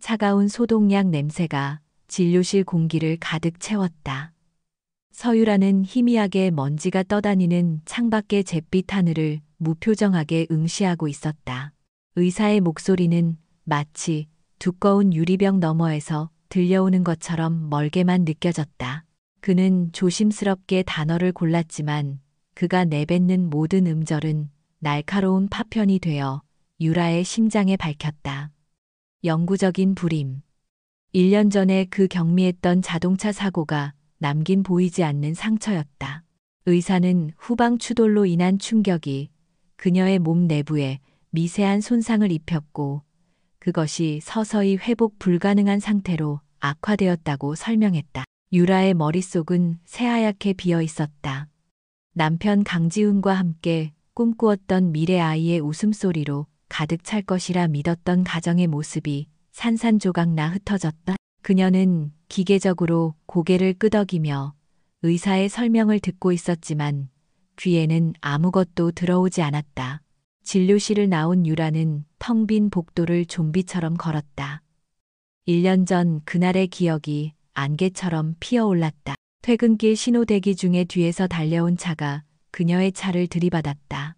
차가운 소독약 냄새가 진료실 공기를 가득 채웠다. 서유라는 희미하게 먼지가 떠다니는 창밖의 잿빛 하늘을 무표정하게 응시하고 있었다. 의사의 목소리는 마치 두꺼운 유리병 너머에서 들려오는 것처럼 멀게만 느껴졌다. 그는 조심스럽게 단어를 골랐지만 그가 내뱉는 모든 음절은 날카로운 파편이 되어 유라의 심장에 밝혔다. 영구적인 불임. 1년 전에 그 경미했던 자동차 사고가 남긴 보이지 않는 상처였다. 의사는 후방 추돌로 인한 충격이 그녀의 몸 내부에 미세한 손상을 입혔고 그것이 서서히 회복 불가능한 상태로 악화되었다고 설명했다. 유라의 머릿속은 새하얗게 비어 있었다. 남편 강지훈과 함께 꿈꾸었던 미래 아이의 웃음소리로 가득 찰 것이라 믿었던 가정의 모습이 산산조각 나 흩어졌다. 그녀는 기계적으로 고개를 끄덕이며 의사의 설명을 듣고 있었지만 귀에는 아무것도 들어오지 않았다. 진료실을 나온 유라는 텅 빈 복도를 좀비처럼 걸었다. 1년 전 그날의 기억이 안개처럼 피어올랐다. 퇴근길 신호대기 중에 뒤에서 달려온 차가 그녀의 차를 들이받았다.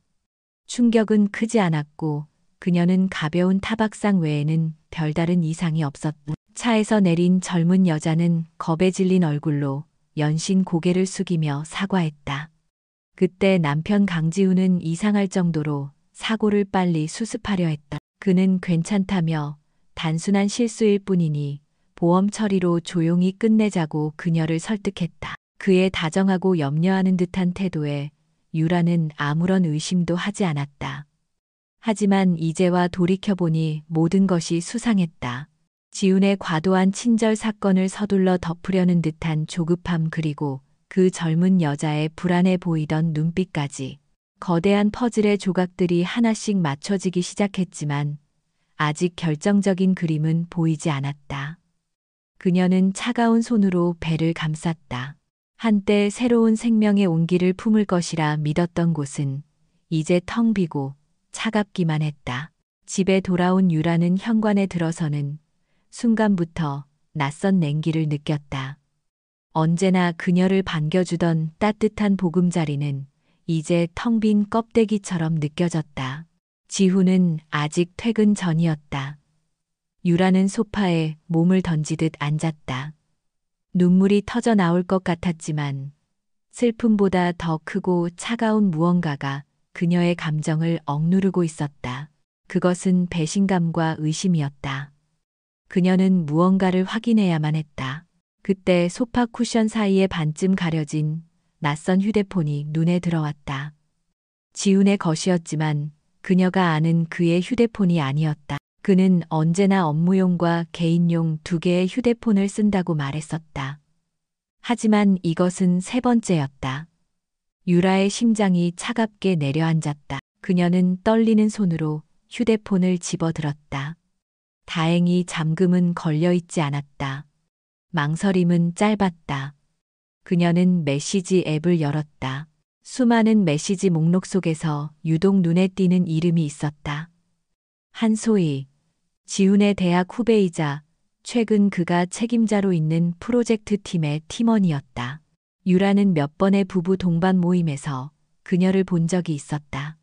충격은 크지 않았고 그녀는 가벼운 타박상 외에는 별다른 이상이 없었다. 차에서 내린 젊은 여자는 겁에 질린 얼굴로 연신 고개를 숙이며 사과했다. 그때 남편 강지훈은 이상할 정도로 사고를 빨리 수습하려 했다. 그는 괜찮다며 단순한 실수일 뿐이니 보험 처리로 조용히 끝내자고 그녀를 설득했다. 그의 다정하고 염려하는 듯한 태도에 유라는 아무런 의심도 하지 않았다. 하지만 이제와 돌이켜보니 모든 것이 수상했다. 지훈의 과도한 친절 사건을 서둘러 덮으려는 듯한 조급함 그리고 그 젊은 여자의 불안해 보이던 눈빛까지. 거대한 퍼즐의 조각들이 하나씩 맞춰지기 시작했지만 아직 결정적인 그림은 보이지 않았다. 그녀는 차가운 손으로 배를 감쌌다. 한때 새로운 생명의 온기를 품을 것이라 믿었던 곳은 이제 텅 비고 차갑기만 했다. 집에 돌아온 유라는 현관에 들어서는 순간부터 낯선 냉기를 느꼈다. 언제나 그녀를 반겨주던 따뜻한 보금자리는 이제 텅 빈 껍데기처럼 느껴졌다. 지훈은 아직 퇴근 전이었다. 유라는 소파에 몸을 던지듯 앉았다. 눈물이 터져 나올 것 같았지만 슬픔보다 더 크고 차가운 무언가가 그녀의 감정을 억누르고 있었다. 그것은 배신감과 의심이었다. 그녀는 무언가를 확인해야만 했다. 그때 소파 쿠션 사이에 반쯤 가려진 낯선 휴대폰이 눈에 들어왔다. 지훈의 것이었지만 그녀가 아는 그의 휴대폰이 아니었다. 그는 언제나 업무용과 개인용 두 개의 휴대폰을 쓴다고 말했었다. 하지만 이것은 세 번째였다. 유라의 심장이 차갑게 내려앉았다. 그녀는 떨리는 손으로 휴대폰을 집어들었다. 다행히 잠금은 걸려있지 않았다. 망설임은 짧았다. 그녀는 메시지 앱을 열었다. 수많은 메시지 목록 속에서 유독 눈에 띄는 이름이 있었다. 한소희, 지훈의 대학 후배이자 최근 그가 책임자로 있는 프로젝트 팀의 팀원이었다. 유라는 몇 번의 부부 동반 모임에서 그녀를 본 적이 있었다.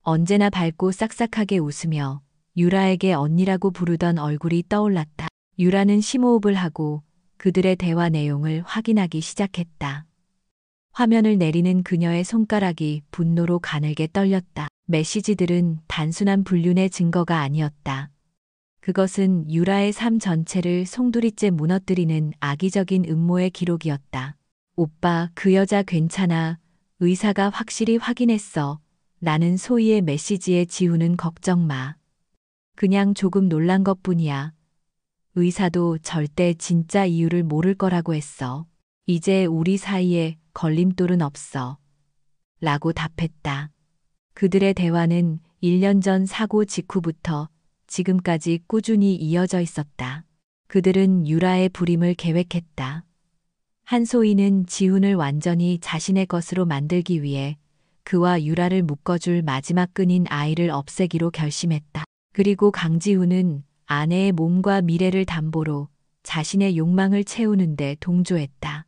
언제나 밝고 싹싹하게 웃으며 유라에게 언니라고 부르던 얼굴이 떠올랐다. 유라는 심호흡을 하고 그들의 대화 내용을 확인하기 시작했다. 화면을 내리는 그녀의 손가락이 분노로 가늘게 떨렸다. 메시지들은 단순한 불륜의 증거가 아니었다. 그것은 유라의 삶 전체를 송두리째 무너뜨리는 악의적인 음모의 기록이었다. 오빠, 그 여자 괜찮아. 의사가 확실히 확인했어. 라는 소희의 메시지에 지훈은 걱정 마. 그냥 조금 놀란 것뿐이야. 의사도 절대 진짜 이유를 모를 거라고 했어. 이제 우리 사이에 걸림돌은 없어. 라고 답했다. 그들의 대화는 1년 전 사고 직후부터 지금까지 꾸준히 이어져 있었다. 그들은 유라의 불임을 계획했다. 한소희는 지훈을 완전히 자신의 것으로 만들기 위해 그와 유라를 묶어줄 마지막 끈인 아이를 없애기로 결심했다. 그리고 강지훈은 아내의 몸과 미래를 담보로 자신의 욕망을 채우는데 동조했다.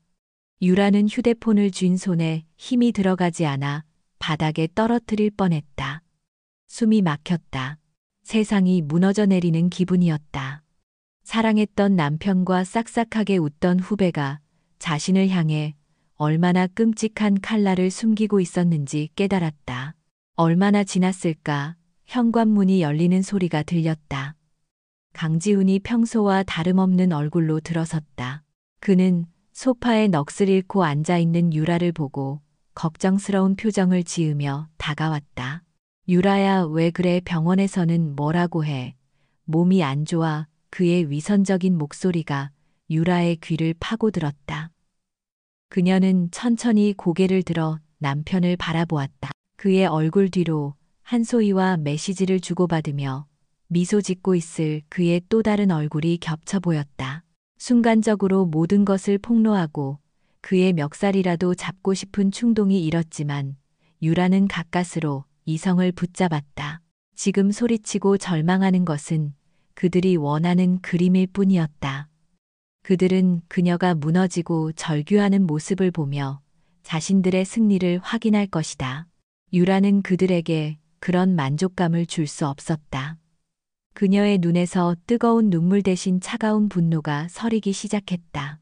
유라는 휴대폰을 쥔 손에 힘이 들어가지 않아 바닥에 떨어뜨릴 뻔했다. 숨이 막혔다. 세상이 무너져 내리는 기분이었다. 사랑했던 남편과 싹싹하게 웃던 후배가 자신을 향해 얼마나 끔찍한 칼날을 숨기고 있었는지 깨달았다. 얼마나 지났을까? 현관문이 열리는 소리가 들렸다. 강지훈이 평소와 다름없는 얼굴로 들어섰다. 그는 소파에 넋을 잃고 앉아있는 유라를 보고 걱정스러운 표정을 지으며 다가왔다. 유라야, 왜 그래? 병원에서는 뭐라고 해? 몸이 안 좋아. 그의 위선적인 목소리가 유라의 귀를 파고들었다. 그녀는 천천히 고개를 들어 남편을 바라보았다. 그의 얼굴 뒤로 한소희와 메시지를 주고받으며 미소 짓고 있을 그의 또 다른 얼굴이 겹쳐 보였다. 순간적으로 모든 것을 폭로하고 그의 멱살이라도 잡고 싶은 충동이 일었지만 유라는 가까스로 이성을 붙잡았다. 지금 소리치고 절망하는 것은 그들이 원하는 그림일 뿐이었다. 그들은 그녀가 무너지고 절규하는 모습을 보며 자신들의 승리를 확인할 것이다. 유라는 그들에게 그런 만족감을 줄 수 없었다. 그녀의 눈에서 뜨거운 눈물 대신 차가운 분노가 서리기 시작했다.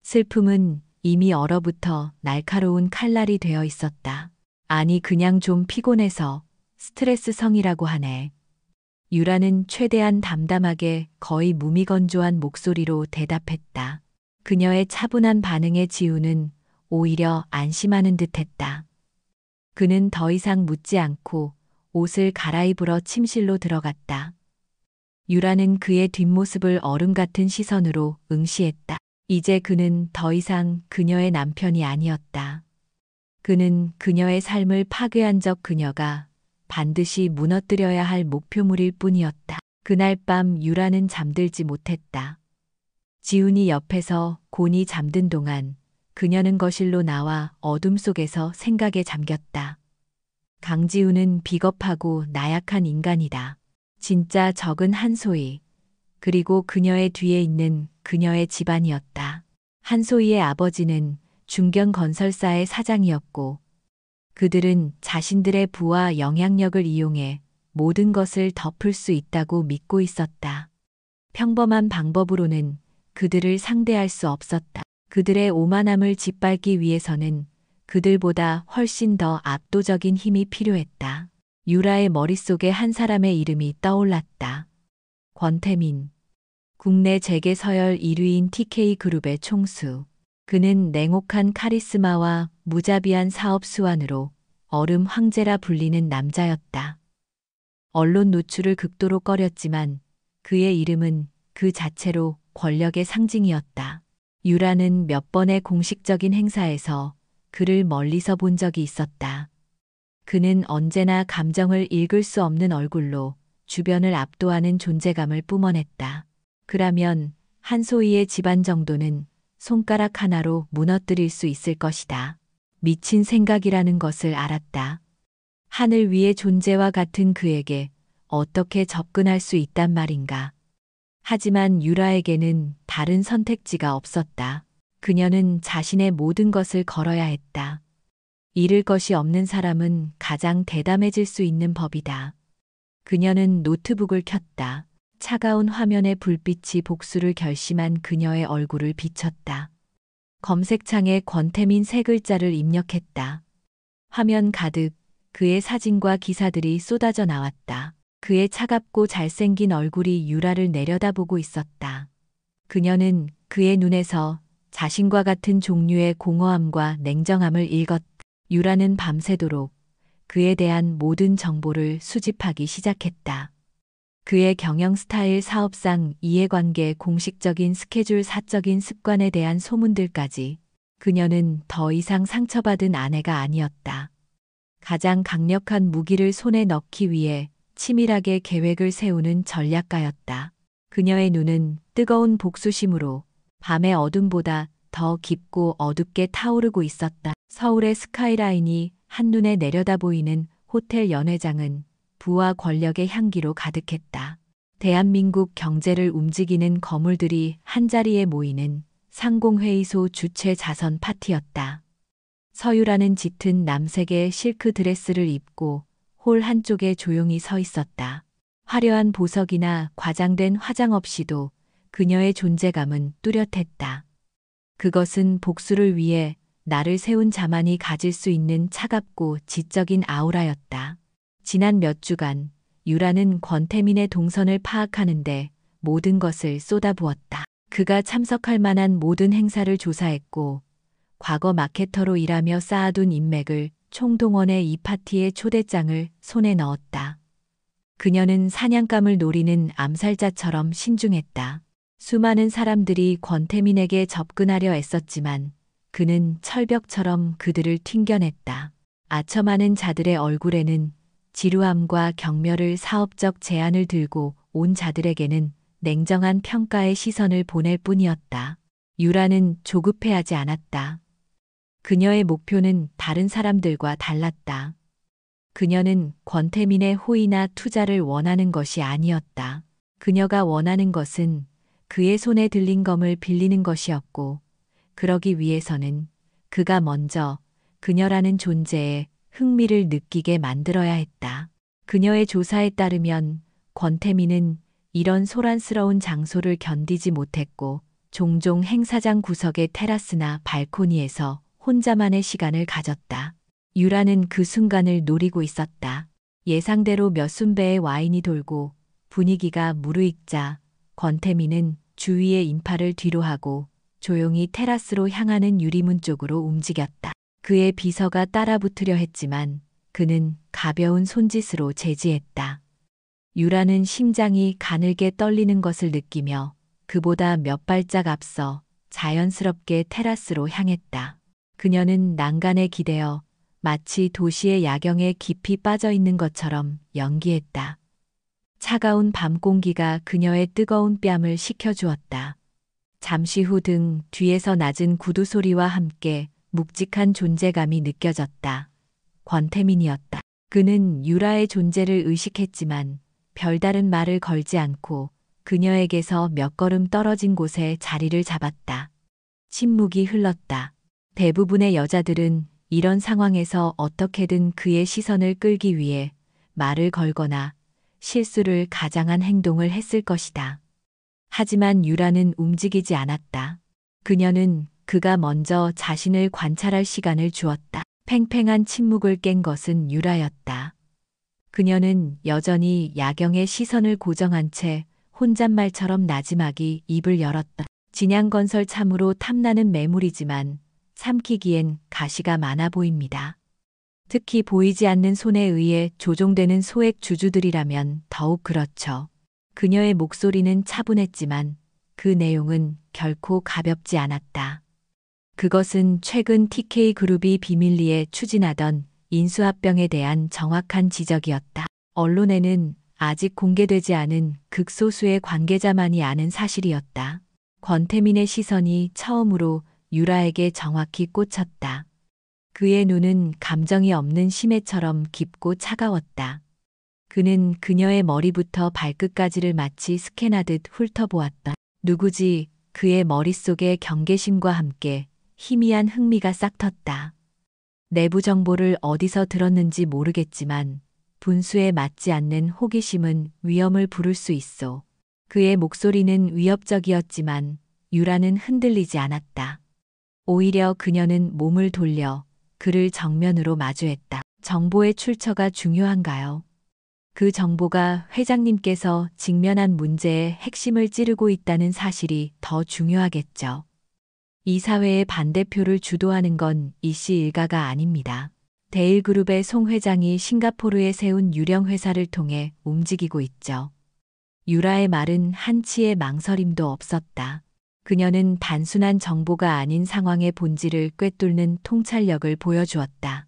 슬픔은 이미 얼어붙어 날카로운 칼날이 되어 있었다. 아니, 그냥 좀 피곤해서 스트레스성이라고 하네. 유라는 최대한 담담하게 거의 무미건조한 목소리로 대답했다. 그녀의 차분한 반응에 지우는 오히려 안심하는 듯했다. 그는 더 이상 묻지 않고 옷을 갈아입으러 침실로 들어갔다. 유라는 그의 뒷모습을 얼음 같은 시선으로 응시했다. 이제 그는 더 이상 그녀의 남편이 아니었다. 그는 그녀의 삶을 파괴한 적 그녀가 반드시 무너뜨려야 할 목표물일 뿐이었다. 그날 밤 유라는 잠들지 못했다. 지훈이 옆에서 곤히 잠든 동안 그녀는 거실로 나와 어둠 속에서 생각에 잠겼다. 강지훈은 비겁하고 나약한 인간이다. 진짜 적은 한소희, 그리고 그녀의 뒤에 있는 그녀의 집안이었다. 한소희의 아버지는 중견건설사의 사장이었고 그들은 자신들의 부와 영향력을 이용해 모든 것을 덮을 수 있다고 믿고 있었다. 평범한 방법으로는 그들을 상대할 수 없었다. 그들의 오만함을 짓밟기 위해서는 그들보다 훨씬 더 압도적인 힘이 필요했다. 유라의 머릿속에 한 사람의 이름이 떠올랐다. 권태민. 국내 재계 서열 1위인 TK그룹의 총수. 그는 냉혹한 카리스마와 무자비한 사업 수완으로 얼음 황제라 불리는 남자였다. 언론 노출을 극도로 꺼렸지만 그의 이름은 그 자체로 권력의 상징이었다. 유라는 몇 번의 공식적인 행사에서 그를 멀리서 본 적이 있었다. 그는 언제나 감정을 읽을 수 없는 얼굴로 주변을 압도하는 존재감을 뿜어냈다. 그라면 한소희의 집안 정도는 손가락 하나로 무너뜨릴 수 있을 것이다. 미친 생각이라는 것을 알았다. 하늘 위의 존재와 같은 그에게 어떻게 접근할 수 있단 말인가. 하지만 유라에게는 다른 선택지가 없었다. 그녀는 자신의 모든 것을 걸어야 했다. 잃을 것이 없는 사람은 가장 대담해질 수 있는 법이다. 그녀는 노트북을 켰다. 차가운 화면의 불빛이 복수를 결심한 그녀의 얼굴을 비쳤다. 검색창에 권태민 세 글자를 입력했다. 화면 가득 그의 사진과 기사들이 쏟아져 나왔다. 그의 차갑고 잘생긴 얼굴이 유라를 내려다보고 있었다. 그녀는 그의 눈에서 자신과 같은 종류의 공허함과 냉정함을 읽었다. 유라는 밤새도록 그에 대한 모든 정보를 수집하기 시작했다. 그의 경영 스타일, 사업상, 이해관계, 공식적인 스케줄, 사적인 습관에 대한 소문들까지. 그녀는 더 이상 상처받은 아내가 아니었다. 가장 강력한 무기를 손에 넣기 위해 치밀하게 계획을 세우는 전략가였다. 그녀의 눈은 뜨거운 복수심으로 밤의 어둠보다 더 깊고 어둡게 타오르고 있었다. 서울의 스카이라인이 한눈에 내려다 보이는 호텔 연회장은 부와 권력의 향기로 가득했다. 대한민국 경제를 움직이는 거물들이 한자리에 모이는 상공회의소 주최 자선 파티였다. 서유라는 짙은 남색의 실크 드레스를 입고 홀 한쪽에 조용히 서 있었다. 화려한 보석이나 과장된 화장 없이도 그녀의 존재감은 뚜렷했다. 그것은 복수를 위해 나를 세운 자만이 가질 수 있는 차갑고 지적인 아우라였다. 지난 몇 주간 유라는 권태민의 동선을 파악하는데 모든 것을 쏟아부었다. 그가 참석할 만한 모든 행사를 조사했고 과거 마케터로 일하며 쌓아둔 인맥을 총동원해 이 파티의 초대장을 손에 넣었다. 그녀는 사냥감을 노리는 암살자처럼 신중했다. 수많은 사람들이 권태민에게 접근하려 애썼지만 그는 철벽처럼 그들을 튕겨냈다. 아첨하는 자들의 얼굴에는 지루함과 경멸을 사업적 제안을 들고 온 자들에게는 냉정한 평가의 시선을 보낼 뿐이었다. 유라는 조급해하지 않았다. 그녀의 목표는 다른 사람들과 달랐다. 그녀는 권태민의 호의나 투자를 원하는 것이 아니었다. 그녀가 원하는 것은 그의 손에 들린 검을 빌리는 것이었고, 그러기 위해서는 그가 먼저 그녀라는 존재에 흥미를 느끼게 만들어야 했다. 그녀의 조사에 따르면 권태민은 이런 소란스러운 장소를 견디지 못했고 종종 행사장 구석의 테라스나 발코니에서 혼자만의 시간을 가졌다. 유라는 그 순간을 노리고 있었다. 예상대로 몇 순배의 와인이 돌고 분위기가 무르익자 권태민은 주위의 인파를 뒤로하고 조용히 테라스로 향하는 유리문 쪽으로 움직였다. 그의 비서가 따라붙으려 했지만 그는 가벼운 손짓으로 제지했다. 유라는 심장이 가늘게 떨리는 것을 느끼며 그보다 몇 발짝 앞서 자연스럽게 테라스로 향했다. 그녀는 난간에 기대어 마치 도시의 야경에 깊이 빠져 있는 것처럼 연기했다. 차가운 밤 공기가 그녀의 뜨거운 뺨을 식혀주었다. 잠시 후 등 뒤에서 낮은 구두 소리와 함께 묵직한 존재감이 느껴졌다. 권태민이었다. 그는 유라의 존재를 의식했지만 별다른 말을 걸지 않고 그녀에게서 몇 걸음 떨어진 곳에 자리를 잡았다. 침묵이 흘렀다. 대부분의 여자들은 이런 상황에서 어떻게든 그의 시선을 끌기 위해 말을 걸거나 실수를 가장한 행동을 했을 것이다. 하지만 유라는 움직이지 않았다. 그녀는 그가 먼저 자신을 관찰할 시간을 주었다. 팽팽한 침묵을 깬 것은 유라였다. 그녀는 여전히 야경의 시선을 고정한 채 혼잣말처럼 나지막이 입을 열었다. 진양건설 참으로 탐나는 매물이지만 삼키기엔 가시가 많아 보입니다. 특히 보이지 않는 손에 의해 조종되는 소액 주주들이라면 더욱 그렇죠. 그녀의 목소리는 차분했지만 그 내용은 결코 가볍지 않았다. 그것은 최근 TK그룹이 비밀리에 추진하던 인수합병에 대한 정확한 지적이었다. 언론에는 아직 공개되지 않은 극소수의 관계자만이 아는 사실이었다. 권태민의 시선이 처음으로 유라에게 정확히 꽂혔다. 그의 눈은 감정이 없는 심해처럼 깊고 차가웠다. 그는 그녀의 머리부터 발끝까지를 마치 스캔하듯 훑어보았다. 누구지 그의 머릿속에 경계심과 함께 희미한 흥미가 싹텄다. 내부 정보를 어디서 들었는지 모르겠지만 분수에 맞지 않는 호기심은 위험을 부를 수 있어. 그의 목소리는 위협적이었지만 유라는 흔들리지 않았다. 오히려 그녀는 몸을 돌려 그를 정면으로 마주했다. 정보의 출처가 중요한가요? 그 정보가 회장님께서 직면한 문제의 핵심을 찌르고 있다는 사실이 더 중요하겠죠. 이 사회의 반대표를 주도하는 건 이씨 일가가 아닙니다. 대일그룹의 송 회장이 싱가포르에 세운 유령 회사를 통해 움직이고 있죠. 유라의 말은 한치의 망설임도 없었다. 그녀는 단순한 정보가 아닌 상황의 본질을 꿰뚫는 통찰력을 보여주었다.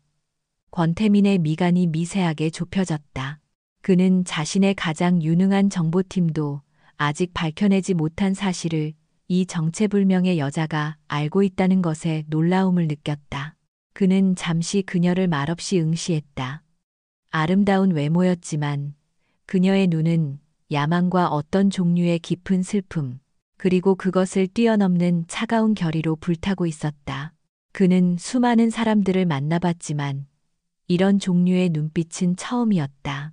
권태민의 미간이 미세하게 좁혀졌다. 그는 자신의 가장 유능한 정보팀도 아직 밝혀내지 못한 사실을 이 정체불명의 여자가 알고 있다는 것에 놀라움을 느꼈다. 그는 잠시 그녀를 말없이 응시했다. 아름다운 외모였지만 그녀의 눈은 야망과 어떤 종류의 깊은 슬픔, 그리고 그것을 뛰어넘는 차가운 결의로 불타고 있었다. 그는 수많은 사람들을 만나봤지만 이런 종류의 눈빛은 처음이었다.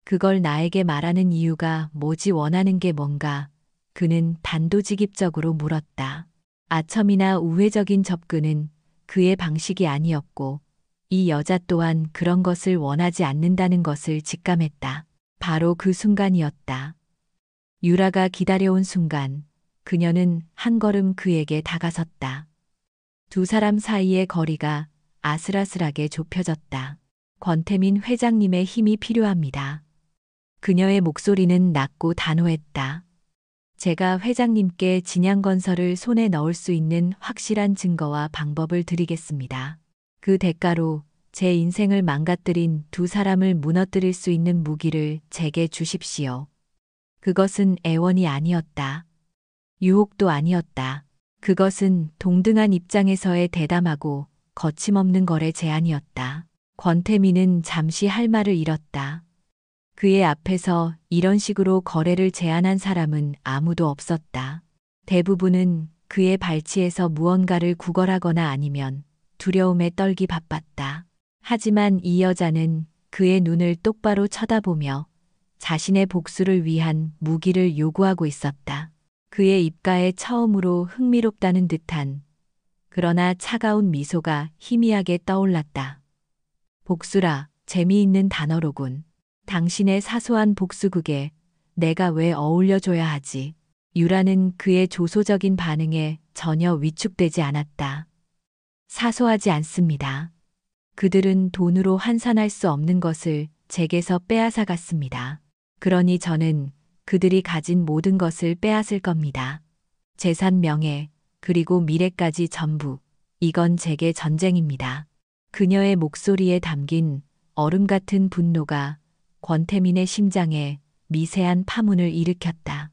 그걸 나에게 말하는 이유가 뭐지, 원하는 게 뭔가? 그는 단도직입적으로 물었다. 아첨이나 우회적인 접근은 그의 방식이 아니었고 이 여자 또한 그런 것을 원하지 않는다는 것을 직감했다. 바로 그 순간이었다. 유라가 기다려온 순간 그녀는 한 걸음 그에게 다가섰다. 두 사람 사이의 거리가 아슬아슬하게 좁혀졌다. 권태민 회장님의 힘이 필요합니다. 그녀의 목소리는 낮고 단호했다. 제가 회장님께 진양건설을 손에 넣을 수 있는 확실한 증거와 방법을 드리겠습니다. 그 대가로 제 인생을 망가뜨린 두 사람을 무너뜨릴 수 있는 무기를 제게 주십시오. 그것은 애원이 아니었다. 유혹도 아니었다. 그것은 동등한 입장에서의 대담하고 거침없는 거래 제안이었다. 권태민은 잠시 할 말을 잃었다. 그의 앞에서 이런 식으로 거래를 제안한 사람은 아무도 없었다. 대부분은 그의 발치에서 무언가를 구걸하거나 아니면 두려움에 떨기 바빴다. 하지만 이 여자는 그의 눈을 똑바로 쳐다보며 자신의 복수를 위한 무기를 요구하고 있었다. 그의 입가에 처음으로 흥미롭다는 듯한 그러나 차가운 미소가 희미하게 떠올랐다. 복수라, 재미있는 단어로군. 당신의 사소한 복수극에 내가 왜 어울려줘야 하지? 유라는 그의 조소적인 반응에 전혀 위축되지 않았다. 사소하지 않습니다. 그들은 돈으로 환산할 수 없는 것을 제게서 빼앗아 갔습니다. 그러니 저는 그들이 가진 모든 것을 빼앗을 겁니다. 재산, 명예, 그리고 미래까지 전부. 이건 제게 전쟁입니다. 그녀의 목소리에 담긴 얼음 같은 분노가 권태민의 심장에 미세한 파문을 일으켰다.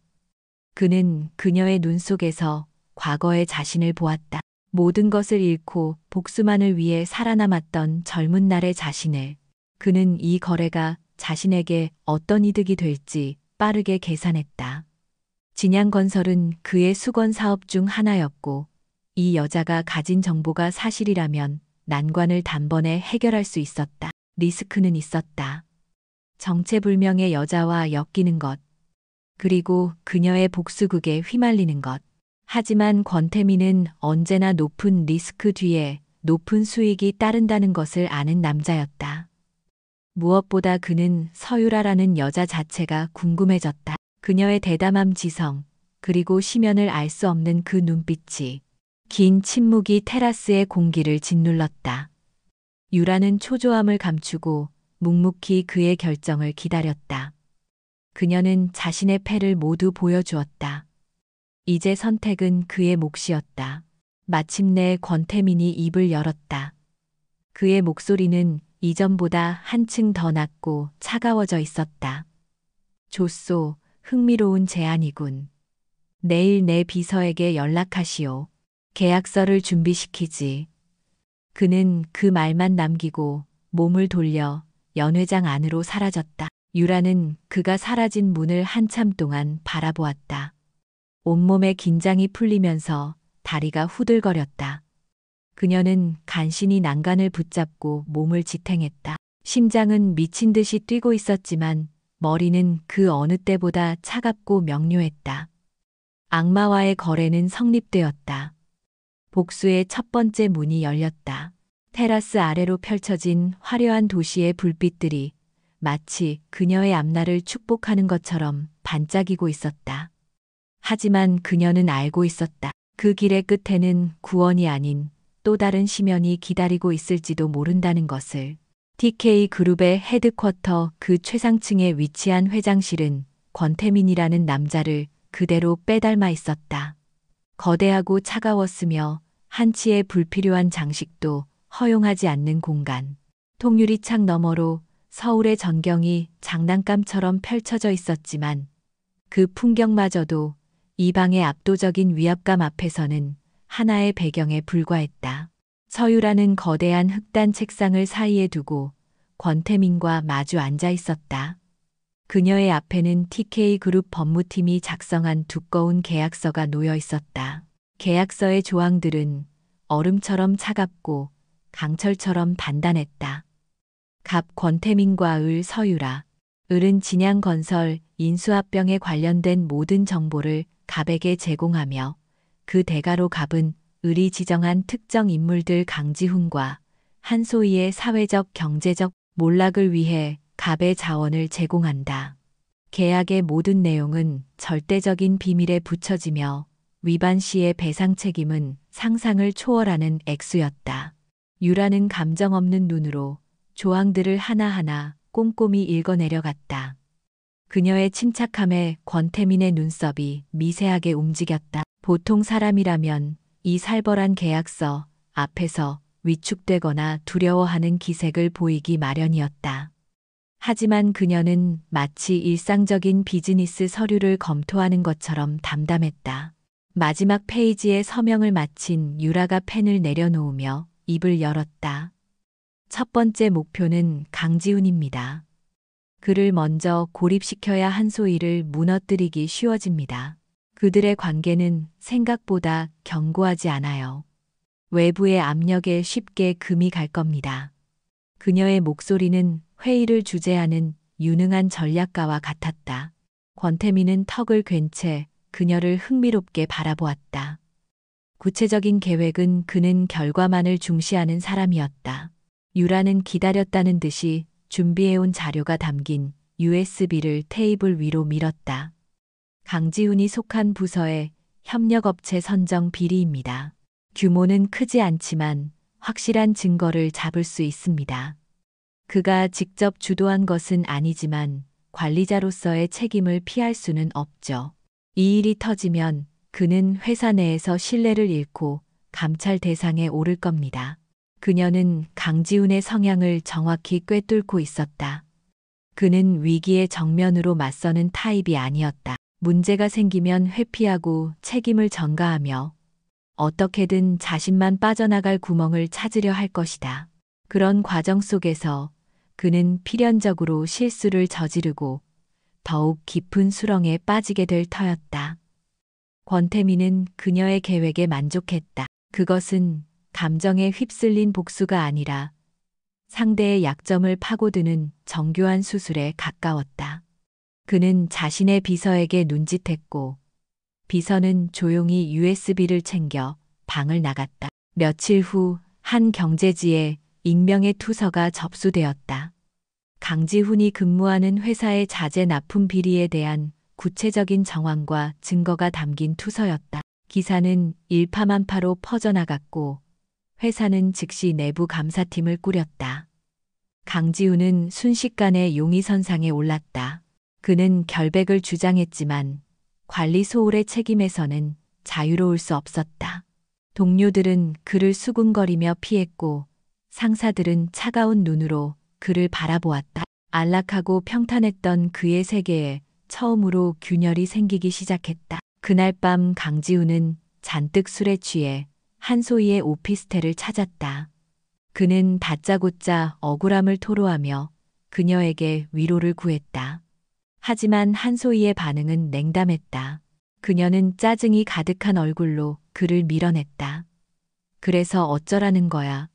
그는 그녀의 눈 속에서 과거의 자신을 보았다. 모든 것을 잃고 복수만을 위해 살아남았던 젊은 날의 자신을. 그는 이 거래가 자신에게 어떤 이득이 될지 빠르게 계산했다. 진양건설은 그의 수건 사업 중 하나였고 이 여자가 가진 정보가 사실이라면 난관을 단번에 해결할 수 있었다. 리스크는 있었다. 정체불명의 여자와 엮이는 것, 그리고 그녀의 복수극에 휘말리는 것. 하지만 권태민은 언제나 높은 리스크 뒤에 높은 수익이 따른다는 것을 아는 남자였다. 무엇보다 그는 서유라라는 여자 자체가 궁금해졌다. 그녀의 대담함, 지성, 그리고 심연을 알 수 없는 그 눈빛이. 긴 침묵이 테라스의 공기를 짓눌렀다. 유라는 초조함을 감추고 묵묵히 그의 결정을 기다렸다. 그녀는 자신의 패를 모두 보여주었다. 이제 선택은 그의 몫이었다. 마침내 권태민이 입을 열었다. 그의 목소리는 이전보다 한층 더 낮고 차가워져 있었다. 좋소, 흥미로운 제안이군. 내일 내 비서에게 연락하시오. 계약서를 준비시키지. 그는 그 말만 남기고 몸을 돌려 연회장 안으로 사라졌다. 유라는 그가 사라진 문을 한참 동안 바라보았다. 온몸의 긴장이 풀리면서 다리가 후들거렸다. 그녀는 간신히 난간을 붙잡고 몸을 지탱했다. 심장은 미친 듯이 뛰고 있었지만 머리는 그 어느 때보다 차갑고 명료했다. 악마와의 거래는 성립되었다. 복수의 첫 번째 문이 열렸다. 테라스 아래로 펼쳐진 화려한 도시의 불빛들이 마치 그녀의 앞날을 축복하는 것처럼 반짝이고 있었다. 하지만 그녀는 알고 있었다. 그 길의 끝에는 구원이 아닌 또 다른 심연이 기다리고 있을지도 모른다는 것을. TK 그룹의 헤드쿼터 그 최상층에 위치한 회장실은 권태민이라는 남자를 그대로 빼닮아 있었다. 거대하고 차가웠으며 한치의 불필요한 장식도 허용하지 않는 공간. 통유리창 너머로 서울의 전경이 장난감처럼 펼쳐져 있었지만 그 풍경마저도 이 방의 압도적인 위압감 앞에서는 하나의 배경에 불과했다. 서유라는 거대한 흑단 책상을 사이에 두고 권태민과 마주 앉아 있었다. 그녀의 앞에는 TK그룹 법무팀이 작성한 두꺼운 계약서가 놓여 있었다. 계약서의 조항들은 얼음처럼 차갑고 강철처럼 단단했다. 갑 권태민과 을 서유라. 을은 진양건설 인수합병에 관련된 모든 정보를 갑에게 제공하며 그 대가로 갑은 을이 지정한 특정 인물들 강지훈과 한소희의 사회적 경제적 몰락을 위해 갑의 자원을 제공한다. 계약의 모든 내용은 절대적인 비밀에 붙여지며 위반 시의 배상 책임은 상상을 초월하는 액수였다. 유라는 감정 없는 눈으로 조항들을 하나하나 꼼꼼히 읽어내려갔다. 그녀의 침착함에 권태민의 눈썹이 미세하게 움직였다. 보통 사람이라면 이 살벌한 계약서 앞에서 위축되거나 두려워하는 기색을 보이기 마련이었다. 하지만 그녀는 마치 일상적인 비즈니스 서류를 검토하는 것처럼 담담했다. 마지막 페이지에 서명을 마친 유라가 펜을 내려놓으며 입을 열었다. 첫 번째 목표는 강지훈입니다. 그를 먼저 고립시켜야 한소희를 무너뜨리기 쉬워집니다. 그들의 관계는 생각보다 견고하지 않아요. 외부의 압력에 쉽게 금이 갈 겁니다. 그녀의 목소리는 회의를 주재하는 유능한 전략가와 같았다. 권태민은 턱을 괜 채 그녀를 흥미롭게 바라보았다. 구체적인 계획은 그는 결과만을 중시하는 사람이었다. 유라는 기다렸다는 듯이 준비해온 자료가 담긴 USB를 테이블 위로 밀었다. 강지훈이 속한 부서의 협력업체 선정 비리입니다. 규모는 크지 않지만 확실한 증거를 잡을 수 있습니다. 그가 직접 주도한 것은 아니지만 관리자로서의 책임을 피할 수는 없죠. 이 일이 터지면 그는 회사 내에서 신뢰를 잃고 감찰 대상에 오를 겁니다. 그녀는 강지훈의 성향을 정확히 꿰뚫고 있었다. 그는 위기에 정면으로 맞서는 타입이 아니었다. 문제가 생기면 회피하고 책임을 전가하며 어떻게든 자신만 빠져나갈 구멍을 찾으려 할 것이다. 그런 과정 속에서 그는 필연적으로 실수를 저지르고 더욱 깊은 수렁에 빠지게 될 터였다. 권태민은 그녀의 계획에 만족했다. 그것은 감정에 휩쓸린 복수가 아니라 상대의 약점을 파고드는 정교한 수술에 가까웠다. 그는 자신의 비서에게 눈짓했고 비서는 조용히 USB를 챙겨 방을 나갔다. 며칠 후 한 경제지에 익명의 투서가 접수되었다. 강지훈이 근무하는 회사의 자재 납품 비리에 대한 구체적인 정황과 증거가 담긴 투서였다. 기사는 일파만파로 퍼져나갔고 회사는 즉시 내부 감사팀을 꾸렸다. 강지훈은 순식간에 용의선상에 올랐다. 그는 결백을 주장했지만 관리 소홀의 책임에서는 자유로울 수 없었다. 동료들은 그를 수군거리며 피했고 상사들은 차가운 눈으로 그를 바라보았다. 안락하고 평탄했던 그의 세계에 처음으로 균열이 생기기 시작했다. 그날 밤 강지훈은 잔뜩 술에 취해 한소희의 오피스텔을 찾았다. 그는 다짜고짜 억울함을 토로하며 그녀에게 위로를 구했다. 하지만 한소희의 반응은 냉담했다. 그녀는 짜증이 가득한 얼굴로 그를 밀어냈다. 그래서 어쩌라는 거야.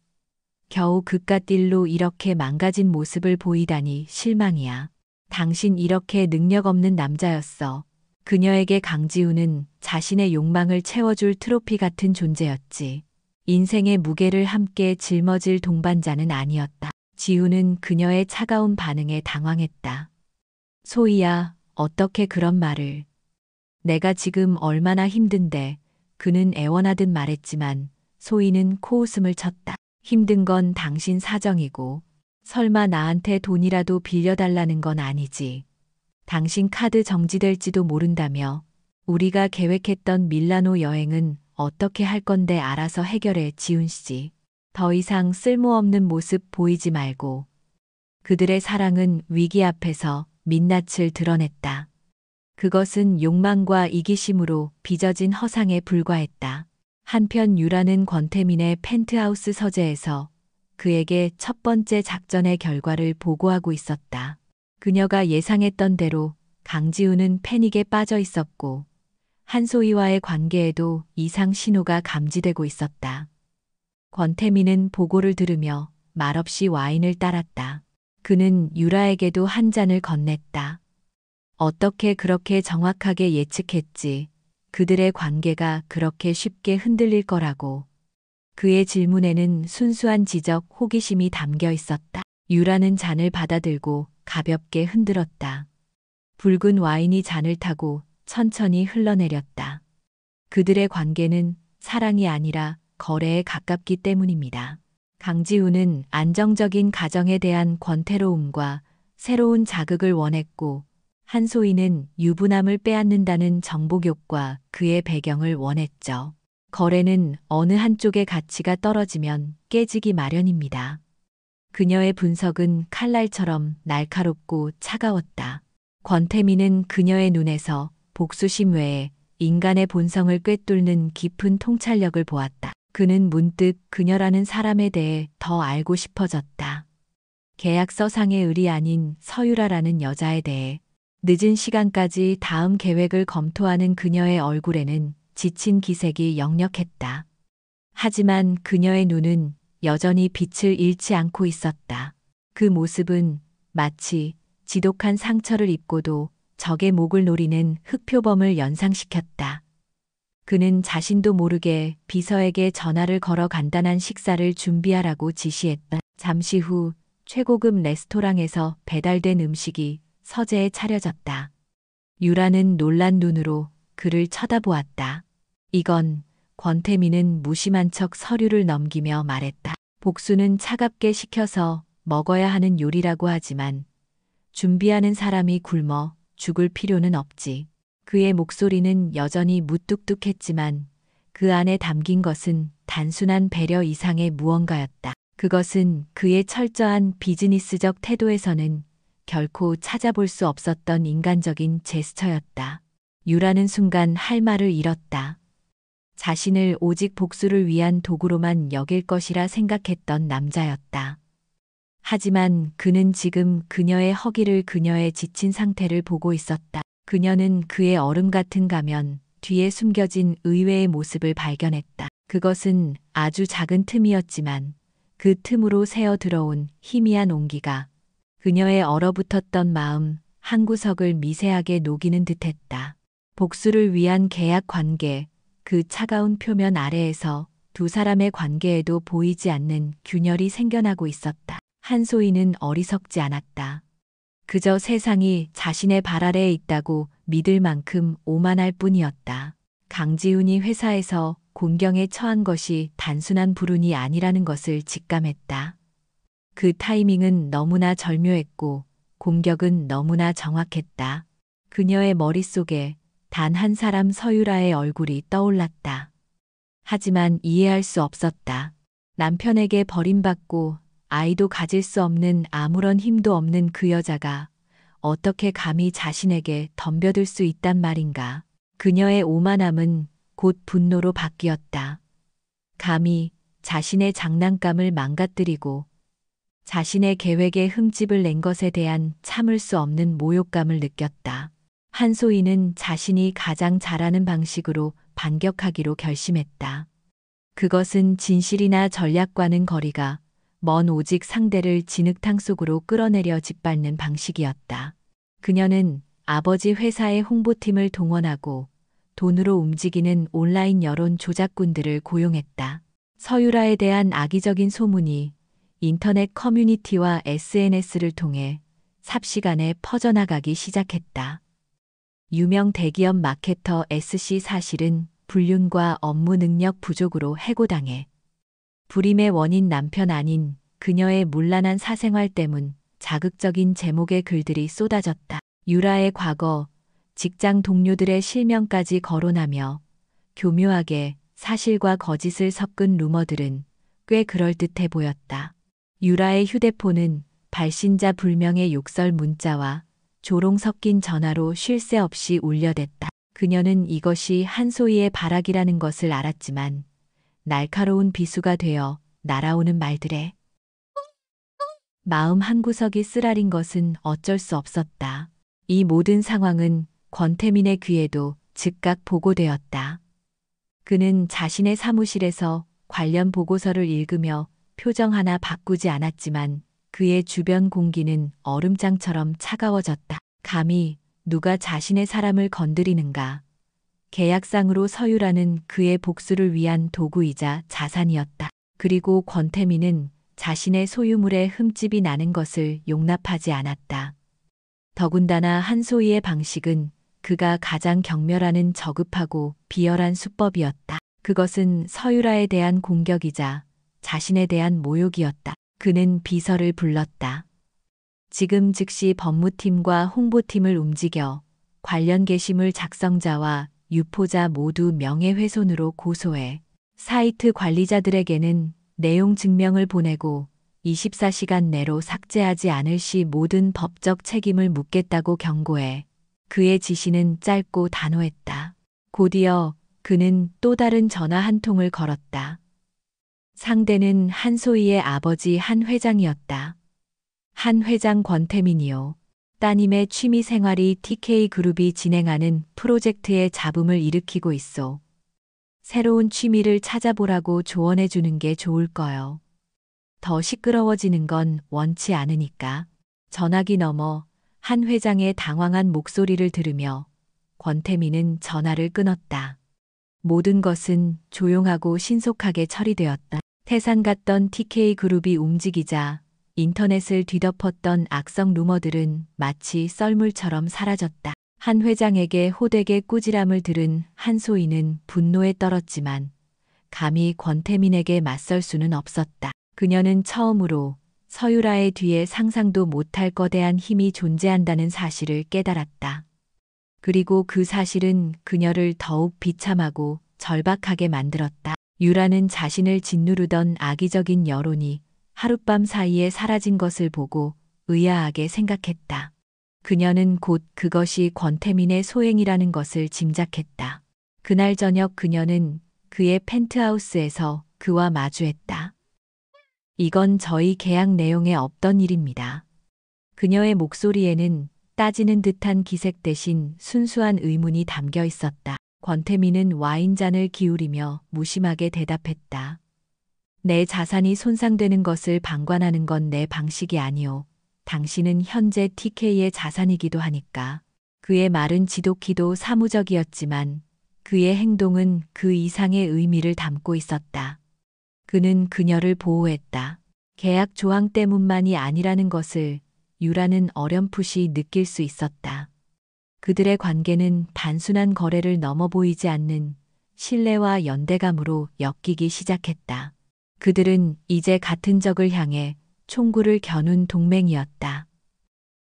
겨우 그깟 일로 이렇게 망가진 모습을 보이다니 실망이야. 당신 이렇게 능력 없는 남자였어. 그녀에게 강지훈은 자신의 욕망을 채워줄 트로피 같은 존재였지. 인생의 무게를 함께 짊어질 동반자는 아니었다. 지훈은 그녀의 차가운 반응에 당황했다. 소희야, 어떻게 그런 말을. 내가 지금 얼마나 힘든데. 그는 애원하듯 말했지만 소희는 코웃음을 쳤다. 힘든 건 당신 사정이고 설마 나한테 돈이라도 빌려달라는 건 아니지. 당신 카드 정지될지도 모른다며 우리가 계획했던 밀라노 여행은 어떻게 할 건데 알아서 해결해 지훈 씨. 더 이상 쓸모없는 모습 보이지 말고. 그들의 사랑은 위기 앞에서 민낯을 드러냈다. 그것은 욕망과 이기심으로 빚어진 허상에 불과했다. 한편 유라는 권태민의 펜트하우스 서재에서 그에게 첫 번째 작전의 결과를 보고하고 있었다. 그녀가 예상했던 대로 강지우는 패닉에 빠져 있었고 한소희와의 관계에도 이상 신호가 감지되고 있었다. 권태민은 보고를 들으며 말없이 와인을 따랐다. 그는 유라에게도 한 잔을 건넸다. 어떻게 그렇게 정확하게 예측했지? 그들의 관계가 그렇게 쉽게 흔들릴 거라고. 그의 질문에는 순수한 지적, 호기심이 담겨 있었다. 유라는 잔을 받아들고 가볍게 흔들었다. 붉은 와인이 잔을 타고 천천히 흘러내렸다. 그들의 관계는 사랑이 아니라 거래에 가깝기 때문입니다. 강지우는 안정적인 가정에 대한 권태로움과 새로운 자극을 원했고, 한소희는 유부남을 빼앗는다는 정복욕과 그의 배경을 원했죠. 거래는 어느 한쪽의 가치가 떨어지면 깨지기 마련입니다. 그녀의 분석은 칼날처럼 날카롭고 차가웠다. 권태민은 그녀의 눈에서 복수심 외에 인간의 본성을 꿰뚫는 깊은 통찰력을 보았다. 그는 문득 그녀라는 사람에 대해 더 알고 싶어졌다. 계약서상의 을이 아닌 서유라라는 여자에 대해. 늦은 시간까지 다음 계획을 검토하는 그녀의 얼굴에는 지친 기색이 역력했다. 하지만 그녀의 눈은 여전히 빛을 잃지 않고 있었다. 그 모습은 마치 지독한 상처를 입고도 적의 목을 노리는 흑표범을 연상시켰다. 그는 자신도 모르게 비서에게 전화를 걸어 간단한 식사를 준비하라고 지시했다. 잠시 후 최고급 레스토랑에서 배달된 음식이 서재에 차려졌다. 유라는 놀란 눈으로 그를 쳐다보았다. 이건 권태민은 무심한 척 서류를 넘기며 말했다. 복수는 차갑게 식혀서 먹어야 하는 요리라고 하지만 준비하는 사람이 굶어 죽을 필요는 없지. 그의 목소리는 여전히 무뚝뚝했지만 그 안에 담긴 것은 단순한 배려 이상의 무언가였다. 그것은 그의 철저한 비즈니스적 태도에서는 결코 찾아볼 수 없었던 인간적인 제스처였다. 유라는 순간 할 말을 잃었다. 자신을 오직 복수를 위한 도구로만 여길 것이라 생각했던 남자였다. 하지만 그는 지금 그녀의 허기를, 그녀의 지친 상태를 보고 있었다. 그녀는 그의 얼음 같은 가면 뒤에 숨겨진 의외의 모습을 발견했다. 그것은 아주 작은 틈이었지만 그 틈으로 새어 들어온 희미한 온기가 그녀의 얼어붙었던 마음 한구석을 미세하게 녹이는 듯했다. 복수를 위한 계약 관계, 그 차가운 표면 아래에서 두 사람의 관계에도 보이지 않는 균열이 생겨나고 있었다. 한소희는 어리석지 않았다. 그저 세상이 자신의 발 아래에 있다고 믿을 만큼 오만할 뿐이었다. 강지훈이 회사에서 곤경에 처한 것이 단순한 불운이 아니라는 것을 직감했다. 그 타이밍은 너무나 절묘했고 공격은 너무나 정확했다. 그녀의 머릿속에 단 한 사람 서유라의 얼굴이 떠올랐다. 하지만 이해할 수 없었다. 남편에게 버림받고 아이도 가질 수 없는 아무런 힘도 없는 그 여자가 어떻게 감히 자신에게 덤벼들 수 있단 말인가. 그녀의 오만함은 곧 분노로 바뀌었다. 감히 자신의 장난감을 망가뜨리고 자신의 계획에 흠집을 낸 것에 대한 참을 수 없는 모욕감을 느꼈다. 한소희는 자신이 가장 잘하는 방식으로 반격하기로 결심했다. 그것은 진실이나 전략과는 거리가 먼 오직 상대를 진흙탕 속으로 끌어내려 짓밟는 방식이었다. 그녀는 아버지 회사의 홍보팀을 동원하고 돈으로 움직이는 온라인 여론 조작꾼들을 고용했다. 서유라에 대한 악의적인 소문이 인터넷 커뮤니티와 SNS를 통해 삽시간에 퍼져나가기 시작했다. 유명 대기업 마케터 SC 사실은 불륜과 업무 능력 부족으로 해고당해 불임의 원인 남편 아닌 그녀의 문란한 사생활 때문 자극적인 제목의 글들이 쏟아졌다. 유라의 과거, 직장 동료들의 실명까지 거론하며 교묘하게 사실과 거짓을 섞은 루머들은 꽤 그럴듯해 보였다. 유라의 휴대폰은 발신자 불명의 욕설 문자와 조롱 섞인 전화로 쉴 새 없이 울려댔다. 그녀는 이것이 한소희의 발악이라는 것을 알았지만 날카로운 비수가 되어 날아오는 말들에 마음 한구석이 쓰라린 것은 어쩔 수 없었다. 이 모든 상황은 권태민의 귀에도 즉각 보고되었다. 그는 자신의 사무실에서 관련 보고서를 읽으며 표정 하나 바꾸지 않았지만 그의 주변 공기는 얼음장처럼 차가워졌다. 감히 누가 자신의 사람을 건드리는가. 계약상으로 서유라는 그의 복수를 위한 도구이자 자산이었다. 그리고 권태민은 자신의 소유물에 흠집이 나는 것을 용납하지 않았다. 더군다나 한소희의 방식은 그가 가장 경멸하는 저급하고 비열한 수법이었다. 그것은 서유라에 대한 공격이자 자신에 대한 모욕이었다. 그는 비서를 불렀다. 지금 즉시 법무팀과 홍보팀을 움직여 관련 게시물 작성자와 유포자 모두 명예훼손으로 고소해. 사이트 관리자들에게는 내용 증명을 보내고 24시간 내로 삭제하지 않을 시 모든 법적 책임을 묻겠다고 경고해. 그의 지시는 짧고 단호했다. 곧이어 그는 또 다른 전화 한 통을 걸었다. 상대는 한소희의 아버지 한 회장이었다. 한 회장 권태민이요. 따님의 취미 생활이 TK그룹이 진행하는 프로젝트에 잡음을 일으키고 있어. 새로운 취미를 찾아보라고 조언해 주는 게 좋을 거요. 더 시끄러워지는 건 원치 않으니까. 전화기 너머 한 회장의 당황한 목소리를 들으며 권태민은 전화를 끊었다. 모든 것은 조용하고 신속하게 처리되었다. 태산 같던 TK그룹이 움직이자 인터넷을 뒤덮었던 악성 루머들은 마치 썰물처럼 사라졌다. 한 회장에게 호되게 꾸지람을 들은 한소희는 분노에 떨었지만 감히 권태민에게 맞설 수는 없었다. 그녀는 처음으로 서유라의 뒤에 상상도 못할 거대한 힘이 존재한다는 사실을 깨달았다. 그리고 그 사실은 그녀를 더욱 비참하고 절박하게 만들었다. 유라는 자신을 짓누르던 악의적인 여론이 하룻밤 사이에 사라진 것을 보고 의아하게 생각했다. 그녀는 곧 그것이 권태민의 소행이라는 것을 짐작했다. 그날 저녁 그녀는 그의 펜트하우스에서 그와 마주했다. 이건 저희 계약 내용에 없던 일입니다. 그녀의 목소리에는 따지는 듯한 기색 대신 순수한 의문이 담겨 있었다. 권태민은 와인잔을 기울이며 무심하게 대답했다. 내 자산이 손상되는 것을 방관하는 건 내 방식이 아니오. 당신은 현재 TK의 자산이기도 하니까. 그의 말은 지독히도 사무적이었지만 그의 행동은 그 이상의 의미를 담고 있었다. 그는 그녀를 보호했다. 계약 조항 때문만이 아니라는 것을 유라는 어렴풋이 느낄 수 있었다. 그들의 관계는 단순한 거래를 넘어 보이지 않는 신뢰와 연대감으로 엮이기 시작했다. 그들은 이제 같은 적을 향해 총구를 겨눈 동맹이었다.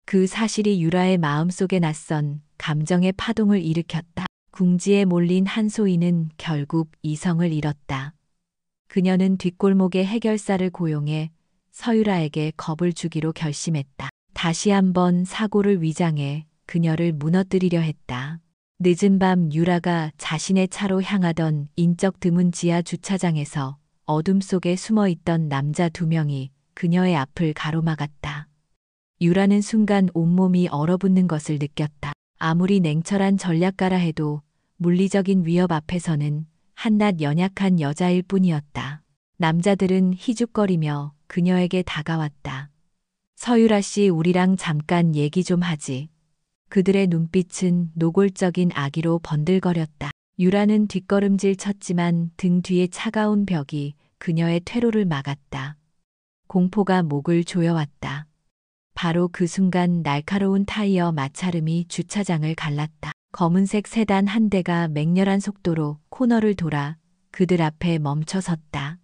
그 사실이 유라의 마음속에 낯선 감정의 파동을 일으켰다. 궁지에 몰린 한소희는 결국 이성을 잃었다. 그녀는 뒷골목의 해결사를 고용해 서유라에게 겁을 주기로 결심했다. 다시 한번 사고를 위장해 그녀를 무너뜨리려 했다. 늦은 밤 유라가 자신의 차로 향하던 인적 드문 지하 주차장에서 어둠 속에 숨어 있던 남자 2명이 그녀의 앞을 가로막았다. 유라는 순간 온몸이 얼어붙는 것을 느꼈다. 아무리 냉철한 전략가라 해도 물리적인 위협 앞에서는 한낱 연약한 여자일 뿐이었다. 남자들은 희죽거리며 그녀에게 다가왔다. 서유라 씨, 우리랑 잠깐 얘기 좀 하지. 그들의 눈빛은 노골적인 악의로 번들거렸다. 유라는 뒷걸음질 쳤지만 등 뒤의 차가운 벽이 그녀의 퇴로를 막았다. 공포가 목을 조여왔다. 바로 그 순간 날카로운 타이어 마찰음이 주차장을 갈랐다. 검은색 세단 한 대가 맹렬한 속도로 코너를 돌아 그들 앞에 멈춰 섰다.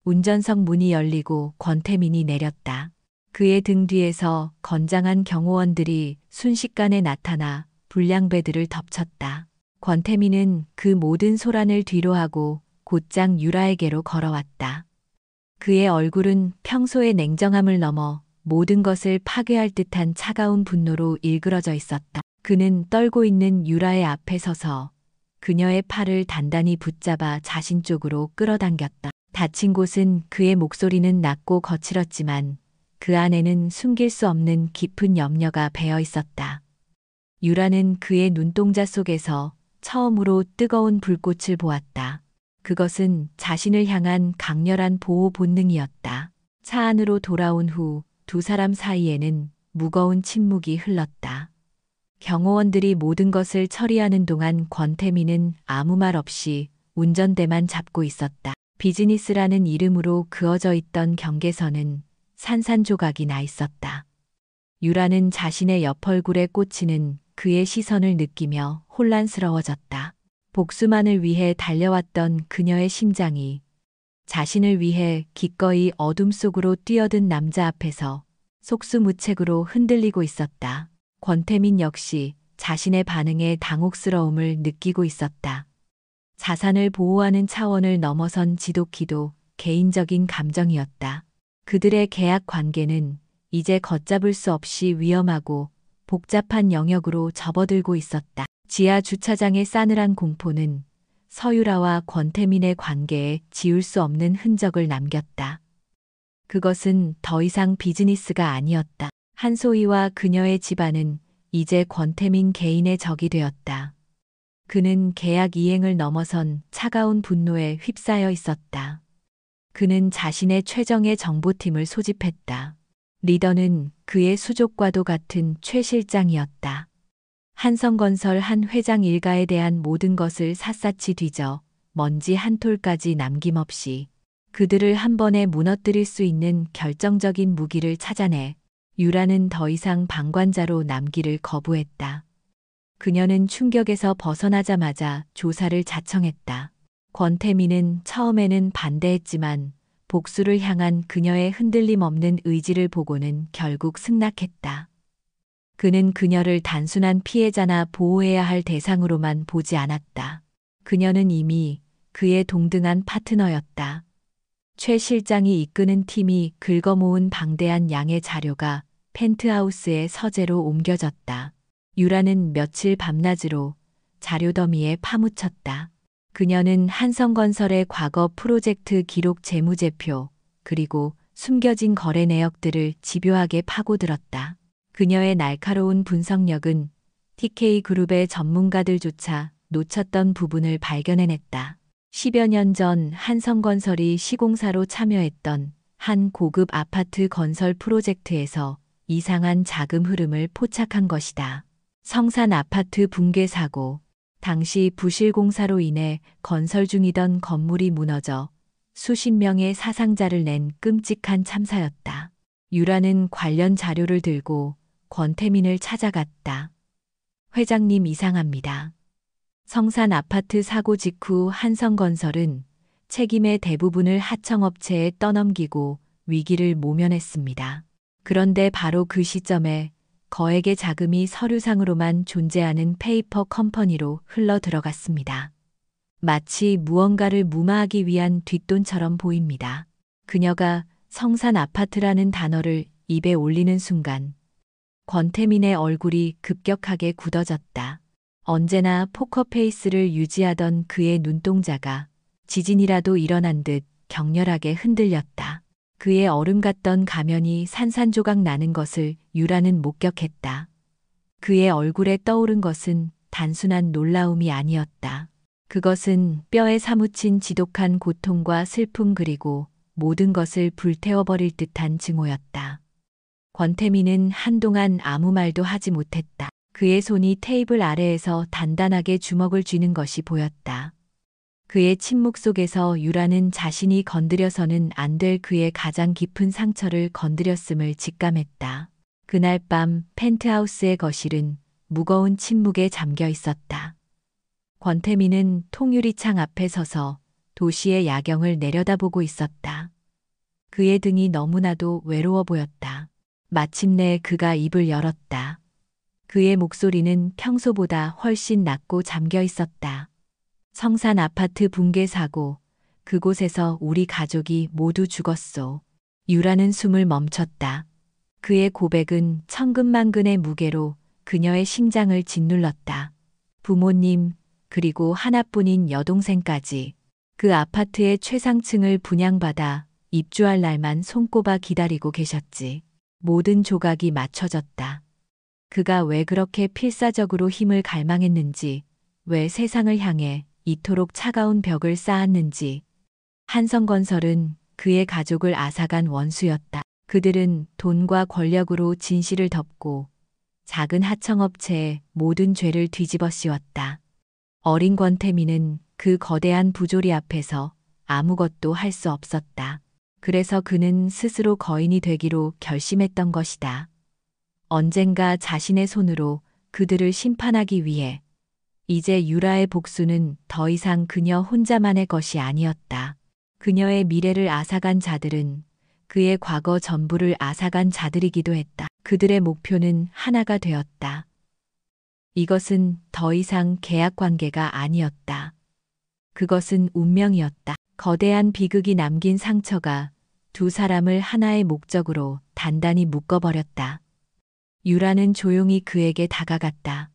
운전석 문이 열리고 권태민이 내렸다. 그의 등 뒤에서 건장한 경호원들이 순식간에 나타나 불량배들을 덮쳤다. 권태민은 그 모든 소란을 뒤로하고 곧장 유라에게로 걸어왔다. 그의 얼굴은 평소의 냉정함을 넘어 모든 것을 파괴할 듯한 차가운 분노로 일그러져 있었다. 그는 떨고 있는 유라의 앞에 서서 그녀의 팔을 단단히 붙잡아 자신 쪽으로 끌어당겼다. 다친 곳은 그의 목소리는 낮고 거칠었지만 그 안에는 숨길 수 없는 깊은 염려가 배어 있었다. 유라는 그의 눈동자 속에서 처음으로 뜨거운 불꽃을 보았다. 그것은 자신을 향한 강렬한 보호 본능이었다. 차 안으로 돌아온 후 두 사람 사이에는 무거운 침묵이 흘렀다. 경호원들이 모든 것을 처리하는 동안 권태민은 아무 말 없이 운전대만 잡고 있었다. 비즈니스라는 이름으로 그어져 있던 경계선은 산산조각이 나 있었다. 유라는 자신의 옆얼굴에 꽂히는 그의 시선을 느끼며 혼란스러워졌다. 복수만을 위해 달려왔던 그녀의 심장이 자신을 위해 기꺼이 어둠 속으로 뛰어든 남자 앞에서 속수무책으로 흔들리고 있었다. 권태민 역시 자신의 반응에 당혹스러움을 느끼고 있었다. 자산을 보호하는 차원을 넘어선 지독히도 개인적인 감정이었다. 그들의 계약 관계는 이제 걷잡을 수 없이 위험하고 복잡한 영역으로 접어들고 있었다. 지하 주차장의 싸늘한 공포는 서유라와 권태민의 관계에 지울 수 없는 흔적을 남겼다. 그것은 더 이상 비즈니스가 아니었다. 한소희와 그녀의 집안은 이제 권태민 개인의 적이 되었다. 그는 계약 이행을 넘어선 차가운 분노에 휩싸여 있었다. 그는 자신의 최정예 정보팀을 소집했다. 리더는 그의 수족과도 같은 최 실장이었다. 한성건설 한 회장 일가에 대한 모든 것을 샅샅이 뒤져 먼지 한 톨까지 남김없이 그들을 한 번에 무너뜨릴 수 있는 결정적인 무기를 찾아내 유라는 더 이상 방관자로 남기를 거부했다. 그녀는 충격에서 벗어나자마자 조사를 자청했다. 권태민은 처음에는 반대했지만 복수를 향한 그녀의 흔들림 없는 의지를 보고는 결국 승낙했다. 그는 그녀를 단순한 피해자나 보호해야 할 대상으로만 보지 않았다. 그녀는 이미 그의 동등한 파트너였다. 최 실장이 이끄는 팀이 긁어모은 방대한 양의 자료가 펜트하우스의 서재로 옮겨졌다. 유라는 며칠 밤낮으로 자료 더미에 파묻혔다. 그녀는 한성건설의 과거 프로젝트 기록 재무제표 그리고 숨겨진 거래 내역들을 집요하게 파고들었다. 그녀의 날카로운 분석력은 TK그룹의 전문가들조차 놓쳤던 부분을 발견해냈다. 10여 년 전 한성건설이 시공사로 참여했던 한 고급 아파트 건설 프로젝트에서 이상한 자금 흐름을 포착한 것이다. 성산 아파트 붕괴 사고, 당시 부실 공사로 인해 건설 중이던 건물이 무너져 수십 명의 사상자를 낸 끔찍한 참사였다. 유라는 관련 자료를 들고 권태민을 찾아갔다. 회장님 이상합니다. 성산 아파트 사고 직후 한성건설은 책임의 대부분을 하청업체에 떠넘기고 위기를 모면했습니다. 그런데 바로 그 시점에 거액의 자금이 서류상으로만 존재하는 페이퍼 컴퍼니로 흘러 들어갔습니다. 마치 무언가를 무마하기 위한 뒷돈처럼 보입니다. 그녀가 성산 아파트라는 단어를 입에 올리는 순간 권태민의 얼굴이 급격하게 굳어졌다. 언제나 포커페이스를 유지하던 그의 눈동자가 지진이라도 일어난 듯 격렬하게 흔들렸다. 그의 얼음 같던 가면이 산산조각 나는 것을 유라는 목격했다. 그의 얼굴에 떠오른 것은 단순한 놀라움이 아니었다. 그것은 뼈에 사무친 지독한 고통과 슬픔 그리고 모든 것을 불태워버릴 듯한 증오였다. 권태민은 한동안 아무 말도 하지 못했다. 그의 손이 테이블 아래에서 단단하게 주먹을 쥐는 것이 보였다. 그의 침묵 속에서 유라는 자신이 건드려서는 안 될 그의 가장 깊은 상처를 건드렸음을 직감했다. 그날 밤 펜트하우스의 거실은 무거운 침묵에 잠겨 있었다. 권태민은 통유리창 앞에 서서 도시의 야경을 내려다보고 있었다. 그의 등이 너무나도 외로워 보였다. 마침내 그가 입을 열었다. 그의 목소리는 평소보다 훨씬 낮고 잠겨 있었다. 성산 아파트 붕괴 사고, 그곳에서 우리 가족이 모두 죽었소. 유라는 숨을 멈췄다. 그의 고백은 천근만근의 무게로 그녀의 심장을 짓눌렀다. 부모님, 그리고 하나뿐인 여동생까지 그 아파트의 최상층을 분양받아 입주할 날만 손꼽아 기다리고 계셨지. 모든 조각이 맞춰졌다. 그가 왜 그렇게 필사적으로 힘을 갈망했는지, 왜 세상을 향해 이토록 차가운 벽을 쌓았는지. 한성건설은 그의 가족을 앗아간 원수였다. 그들은 돈과 권력으로 진실을 덮고 작은 하청업체의 모든 죄를 뒤집어 씌웠다. 어린 권태민은 그 거대한 부조리 앞에서 아무것도 할 수 없었다. 그래서 그는 스스로 거인이 되기로 결심했던 것이다. 언젠가 자신의 손으로 그들을 심판하기 위해. 이제 유라의 복수는 더 이상 그녀 혼자만의 것이 아니었다. 그녀의 미래를 앗아간 자들은 그의 과거 전부를 앗아간 자들이기도 했다. 그들의 목표는 하나가 되었다. 이것은 더 이상 계약 관계가 아니었다. 그것은 운명이었다. 거대한 비극이 남긴 상처가 두 사람을 하나의 목적으로 단단히 묶어버렸다. 유라는 조용히 그에게 다가갔다.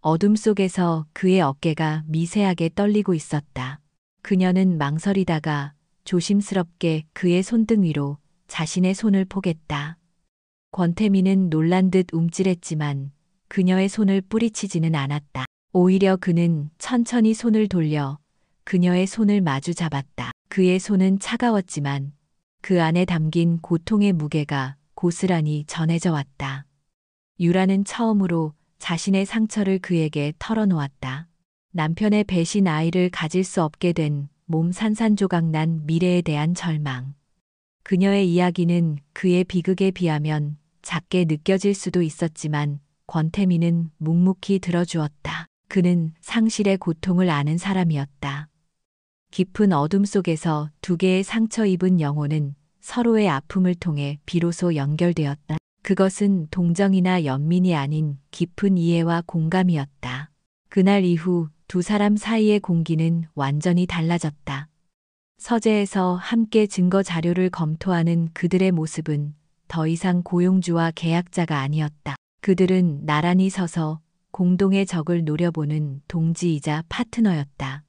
어둠 속에서 그의 어깨가 미세하게 떨리고 있었다. 그녀는 망설이다가 조심스럽게 그의 손등 위로 자신의 손을 포겠다. 권태민은 놀란 듯 움찔했지만 그녀의 손을 뿌리치지는 않았다. 오히려 그는 천천히 손을 돌려 그녀의 손을 마주 잡았다. 그의 손은 차가웠지만 그 안에 담긴 고통의 무게가 고스란히 전해져 왔다. 유라는 처음으로 자신의 상처를 그에게 털어놓았다. 남편의 배신, 아이를 가질 수 없게 된 몸 산산조각난 미래에 대한 절망. 그녀의 이야기는 그의 비극에 비하면 작게 느껴질 수도 있었지만 권태민은 묵묵히 들어주었다. 그는 상실의 고통을 아는 사람이었다. 깊은 어둠 속에서 두 개의 상처 입은 영혼은 서로의 아픔을 통해 비로소 연결되었다. 그것은 동정이나 연민이 아닌 깊은 이해와 공감이었다. 그날 이후 두 사람 사이의 공기는 완전히 달라졌다. 서재에서 함께 증거 자료를 검토하는 그들의 모습은 더 이상 고용주와 계약자가 아니었다. 그들은 나란히 서서 공동의 적을 노려보는 동지이자 파트너였다.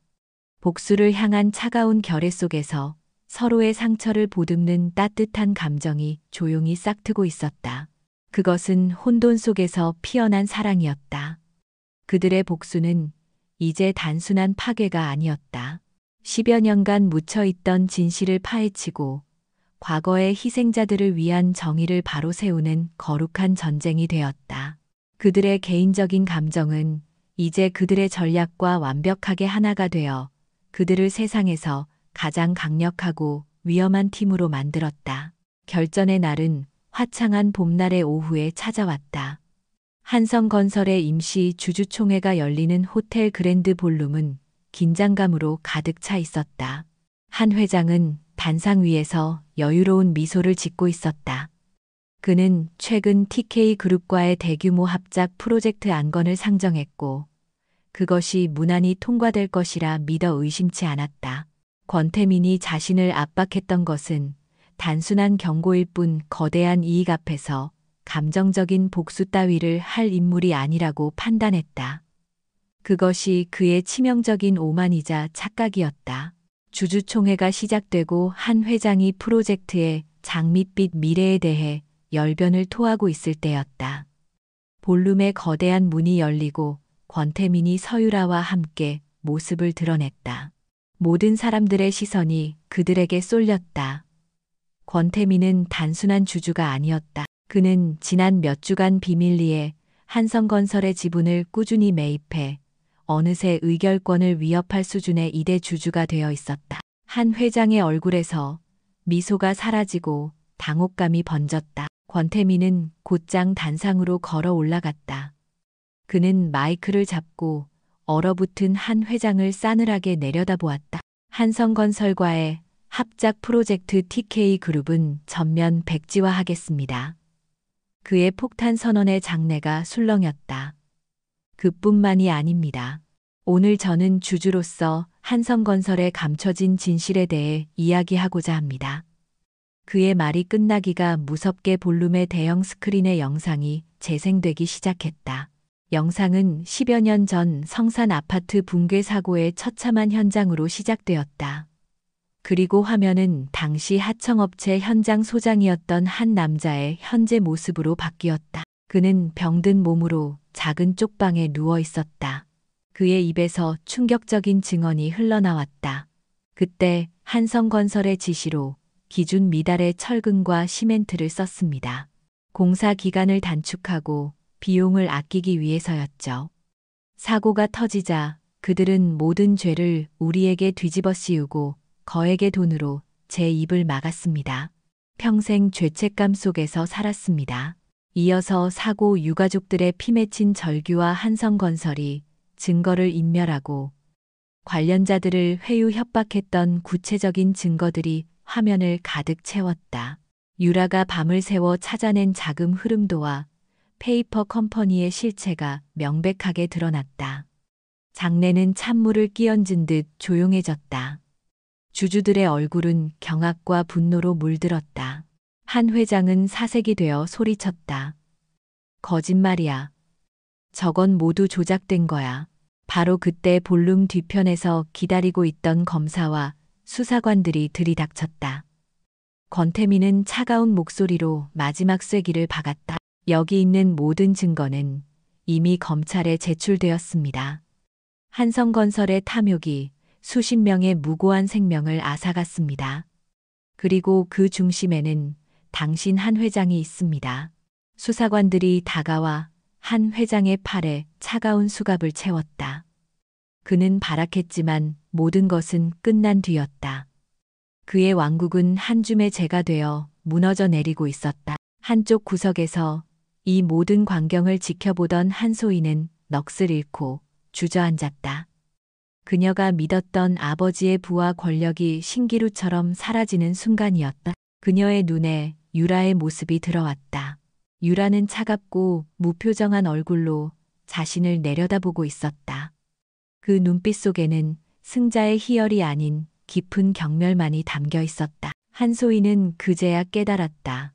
복수를 향한 차가운 결의 속에서 서로의 상처를 보듬는 따뜻한 감정이 조용히 싹트고 있었다. 그것은 혼돈 속에서 피어난 사랑이었다. 그들의 복수는 이제 단순한 파괴가 아니었다. 10여 년간 묻혀있던 진실을 파헤치고 과거의 희생자들을 위한 정의를 바로 세우는 거룩한 전쟁이 되었다. 그들의 개인적인 감정은 이제 그들의 전략과 완벽하게 하나가 되어 그들을 세상에서 가장 강력하고 위험한 팀으로 만들었다. 결전의 날은 화창한 봄날의 오후에 찾아왔다. 한성건설의 임시 주주총회가 열리는 호텔 그랜드 볼룸은 긴장감으로 가득 차 있었다. 한 회장은 단상 위에서 여유로운 미소를 짓고 있었다. 그는 최근 TK그룹과의 대규모 합작 프로젝트 안건을 상정했고 그것이 무난히 통과될 것이라 믿어 의심치 않았다. 권태민이 자신을 압박했던 것은 단순한 경고일 뿐 거대한 이익 앞에서 감정적인 복수 따위를 할 인물이 아니라고 판단했다. 그것이 그의 치명적인 오만이자 착각이었다. 주주총회가 시작되고 한 회장이 프로젝트의 장밋빛 미래에 대해 열변을 토하고 있을 때였다. 볼룸의 거대한 문이 열리고 권태민이 서유라와 함께 모습을 드러냈다. 모든 사람들의 시선이 그들에게 쏠렸다. 권태민은 단순한 주주가 아니었다. 그는 지난 몇 주간 비밀리에 한성건설의 지분을 꾸준히 매입해 어느새 의결권을 위협할 수준의 2대 주주가 되어 있었다. 한 회장의 얼굴에서 미소가 사라지고 당혹감이 번졌다. 권태민은 곧장 단상으로 걸어 올라갔다. 그는 마이크를 잡고 얼어붙은 한 회장을 싸늘하게 내려다보았다. 한성건설과의 합작 프로젝트 TK그룹은 전면 백지화하겠습니다. 그의 폭탄 선언의 장내가 술렁였다. 그뿐만이 아닙니다. 오늘 저는 주주로서 한성건설의 감춰진 진실에 대해 이야기하고자 합니다. 그의 말이 끝나기가 무섭게 볼룸의 대형 스크린의 영상이 재생되기 시작했다. 영상은 10여 년 전 성산 아파트 붕괴 사고의 처참한 현장으로 시작되었다. 그리고 화면은 당시 하청업체 현장 소장이었던 한 남자의 현재 모습으로 바뀌었다. 그는 병든 몸으로 작은 쪽방에 누워 있었다. 그의 입에서 충격적인 증언이 흘러나왔다. 그때 한성건설의 지시로 기준 미달의 철근과 시멘트를 썼습니다. 공사 기간을 단축하고 비용을 아끼기 위해서였죠. 사고가 터지자 그들은 모든 죄를 우리에게 뒤집어 씌우고 거액의 돈으로 제 입을 막았습니다. 평생 죄책감 속에서 살았습니다. 이어서 사고 유가족들의 피 맺힌 절규와 한성건설이 증거를 인멸하고 관련자들을 회유 협박했던 구체적인 증거들이 화면을 가득 채웠다. 유라가 밤을 새워 찾아낸 자금 흐름도와 페이퍼 컴퍼니의 실체가 명백하게 드러났다. 장내는 찬물을 끼얹은 듯 조용해졌다. 주주들의 얼굴은 경악과 분노로 물들었다. 한 회장은 사색이 되어 소리쳤다. 거짓말이야. 저건 모두 조작된 거야. 바로 그때 볼룸 뒤편에서 기다리고 있던 검사와 수사관들이 들이닥쳤다. 권태민은 차가운 목소리로 마지막 쐐기를 박았다. 여기 있는 모든 증거는 이미 검찰에 제출되었습니다. 한성건설의 탐욕이 수십 명의 무고한 생명을 앗아갔습니다. 그리고 그 중심에는 당신 한 회장이 있습니다. 수사관들이 다가와 한 회장의 팔에 차가운 수갑을 채웠다. 그는 발악했지만 모든 것은 끝난 뒤였다. 그의 왕국은 한 줌의 재가 되어 무너져 내리고 있었다. 한쪽 구석에서 이 모든 광경을 지켜보던 한소희는 넋을 잃고 주저앉았다. 그녀가 믿었던 아버지의 부와 권력이 신기루처럼 사라지는 순간이었다. 그녀의 눈에 유라의 모습이 들어왔다. 유라는 차갑고 무표정한 얼굴로 자신을 내려다보고 있었다. 그 눈빛 속에는 승자의 희열이 아닌 깊은 경멸만이 담겨 있었다. 한소희는 그제야 깨달았다.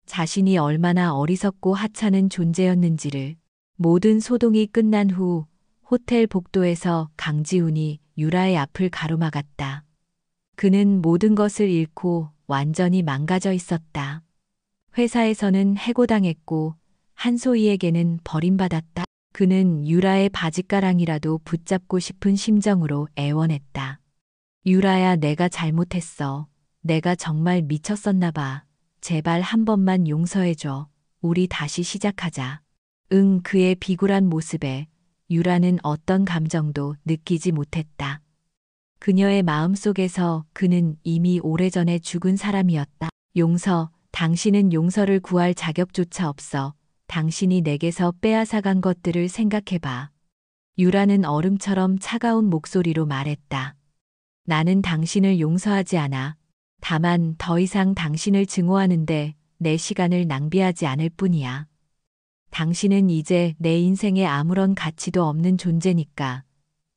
자신이 얼마나 어리석고 하찮은 존재였는지를. 모든 소동이 끝난 후 호텔 복도에서 강지훈이 유라의 앞을 가로막았다. 그는 모든 것을 잃고 완전히 망가져 있었다. 회사에서는 해고당했고 한소희에게는 버림받았다. 그는 유라의 바짓가랑이라도 붙잡고 싶은 심정으로 애원했다. 유라야, 내가 잘못했어. 내가 정말 미쳤었나 봐. 제발 한 번만 용서해줘. 우리 다시 시작하자. 응, 그의 비굴한 모습에 유라는 어떤 감정도 느끼지 못했다. 그녀의 마음속에서 그는 이미 오래전에 죽은 사람이었다. 당신은 용서를 구할 자격조차 없어. 당신이 내게서 빼앗아간 것들을 생각해봐. 유라는 얼음처럼 차가운 목소리로 말했다. 나는 당신을 용서하지 않아. 다만 더 이상 당신을 증오하는데 내 시간을 낭비하지 않을 뿐이야. 당신은 이제 내 인생에 아무런 가치도 없는 존재니까.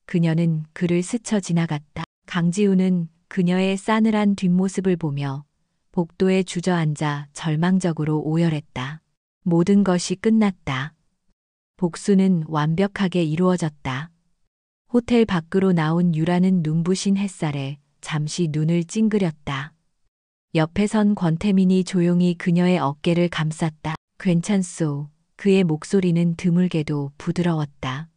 그녀는 그를 스쳐 지나갔다. 강지우는 그녀의 싸늘한 뒷모습을 보며 복도에 주저앉아 절망적으로 오열했다. 모든 것이 끝났다. 복수는 완벽하게 이루어졌다. 호텔 밖으로 나온 유라는 눈부신 햇살에 잠시 눈을 찡그렸다. 옆에 선 권태민이 조용히 그녀의 어깨를 감쌌다. 괜찮소. 그의 목소리는 드물게도 부드러웠다.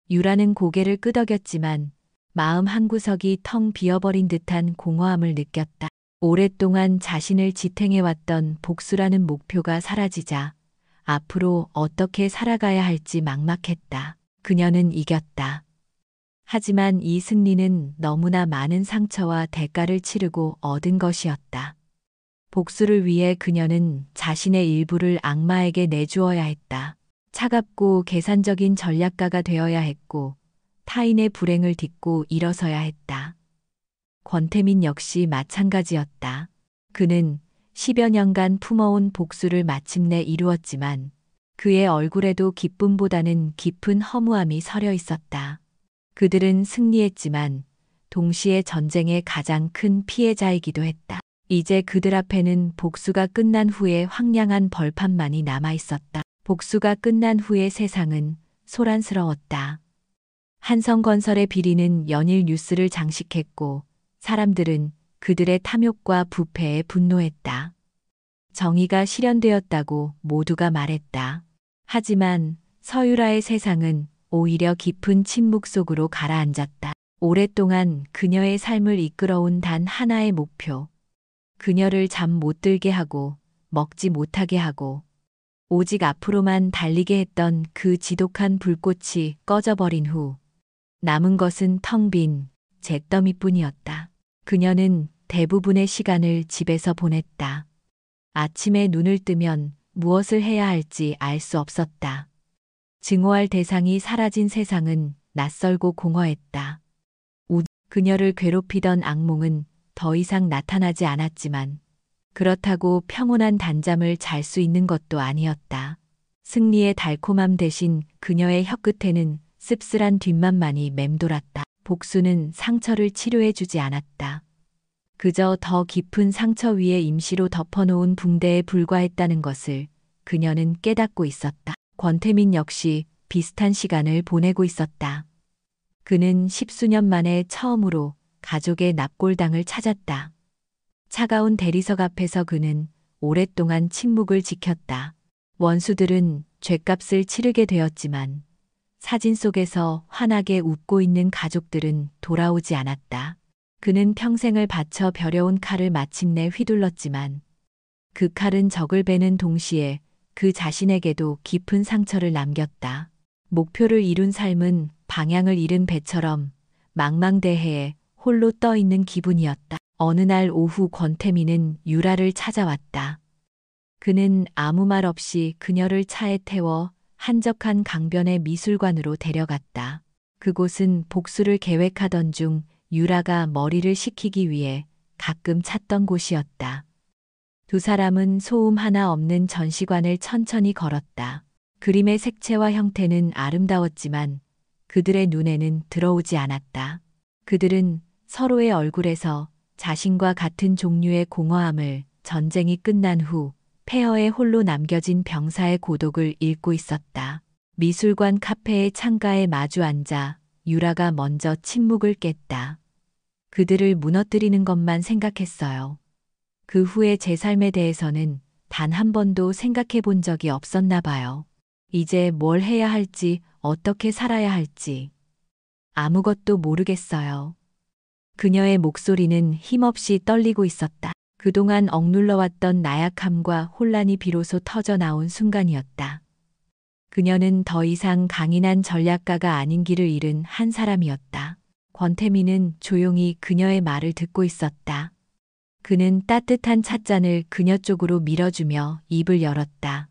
유라는 고개를 끄덕였지만 마음 한구석이 텅 비어버린 듯한 공허함을 느꼈다. 오랫동안 자신을 지탱해왔던 복수라는 목표가 사라지자 앞으로 어떻게 살아가야 할지 막막했다. 그녀는 이겼다. 하지만 이 승리는 너무나 많은 상처와 대가를 치르고 얻은 것이었다. 복수를 위해 그녀는 자신의 일부를 악마에게 내주어야 했다. 차갑고 계산적인 전략가가 되어야 했고 타인의 불행을 딛고 일어서야 했다. 권태민 역시 마찬가지였다. 그는 10여 년간 품어온 복수를 마침내 이루었지만 그의 얼굴에도 기쁨보다는 깊은 허무함이 서려 있었다. 그들은 승리했지만 동시에 전쟁의 가장 큰 피해자이기도 했다. 이제 그들 앞에는 복수가 끝난 후에 황량한 벌판만이 남아 있었다. 복수가 끝난 후의 세상은 소란스러웠다. 한성건설의 비리는 연일 뉴스를 장식했고 사람들은 그들의 탐욕과 부패에 분노했다. 정의가 실현되었다고 모두가 말했다. 하지만 서유라의 세상은 오히려 깊은 침묵 속으로 가라앉았다. 오랫동안 그녀의 삶을 이끌어온 단 하나의 목표. 그녀를 잠 못 들게 하고 먹지 못하게 하고 오직 앞으로만 달리게 했던 그 지독한 불꽃이 꺼져버린 후 남은 것은 텅 빈 잿더미뿐이었다. 그녀는 대부분의 시간을 집에서 보냈다. 아침에 눈을 뜨면 무엇을 해야 할지 알 수 없었다. 증오할 대상이 사라진 세상은 낯설고 공허했다. 그녀를 괴롭히던 악몽은 더 이상 나타나지 않았지만 그렇다고 평온한 단잠을 잘 수 있는 것도 아니었다. 승리의 달콤함 대신 그녀의 혀끝에는 씁쓸한 뒷맛만이 맴돌았다. 복수는 상처를 치료해주지 않았다. 그저 더 깊은 상처 위에 임시로 덮어놓은 붕대에 불과했다는 것을 그녀는 깨닫고 있었다. 권태민 역시 비슷한 시간을 보내고 있었다. 그는 10수년 만에 처음으로 가족의 납골당을 찾았다. 차가운 대리석 앞에서 그는 오랫동안 침묵을 지켰다. 원수들은 죗값을 치르게 되었지만 사진 속에서 환하게 웃고 있는 가족들은 돌아오지 않았다. 그는 평생을 바쳐 벼려온 칼을 마침내 휘둘렀지만 그 칼은 적을 베는 동시에 그 자신에게도 깊은 상처를 남겼다. 목표를 이룬 삶은 방향을 잃은 배처럼 망망대해에 홀로 떠 있는 기분이었다. 어느 날 오후 권태민은 유라를 찾아왔다. 그는 아무 말 없이 그녀를 차에 태워 한적한 강변의 미술관으로 데려갔다. 그곳은 복수를 계획하던 중 유라가 머리를 식히기 위해 가끔 찾던 곳이었다. 두 사람은 소음 하나 없는 전시관을 천천히 걸었다. 그림의 색채와 형태는 아름다웠지만 그들의 눈에는 들어오지 않았다. 그들은 서로의 얼굴에서 자신과 같은 종류의 공허함을 전쟁이 끝난 후 폐허에 홀로 남겨진 병사의 고독을 읽고 있었다. 미술관 카페의 창가에 마주 앉아 유라가 먼저 침묵을 깼다. 그들을 무너뜨리는 것만 생각했어요. 그 후에 제 삶에 대해서는 단 한 번도 생각해 본 적이 없었나 봐요. 이제 뭘 해야 할지, 어떻게 살아야 할지 아무것도 모르겠어요. 그녀의 목소리는 힘없이 떨리고 있었다. 그동안 억눌러왔던 나약함과 혼란이 비로소 터져 나온 순간이었다. 그녀는 더 이상 강인한 전략가가 아닌 길을 잃은 한 사람이었다. 권태민은 조용히 그녀의 말을 듣고 있었다. 그는 따뜻한 찻잔을 그녀 쪽으로 밀어주며 입을 열었다.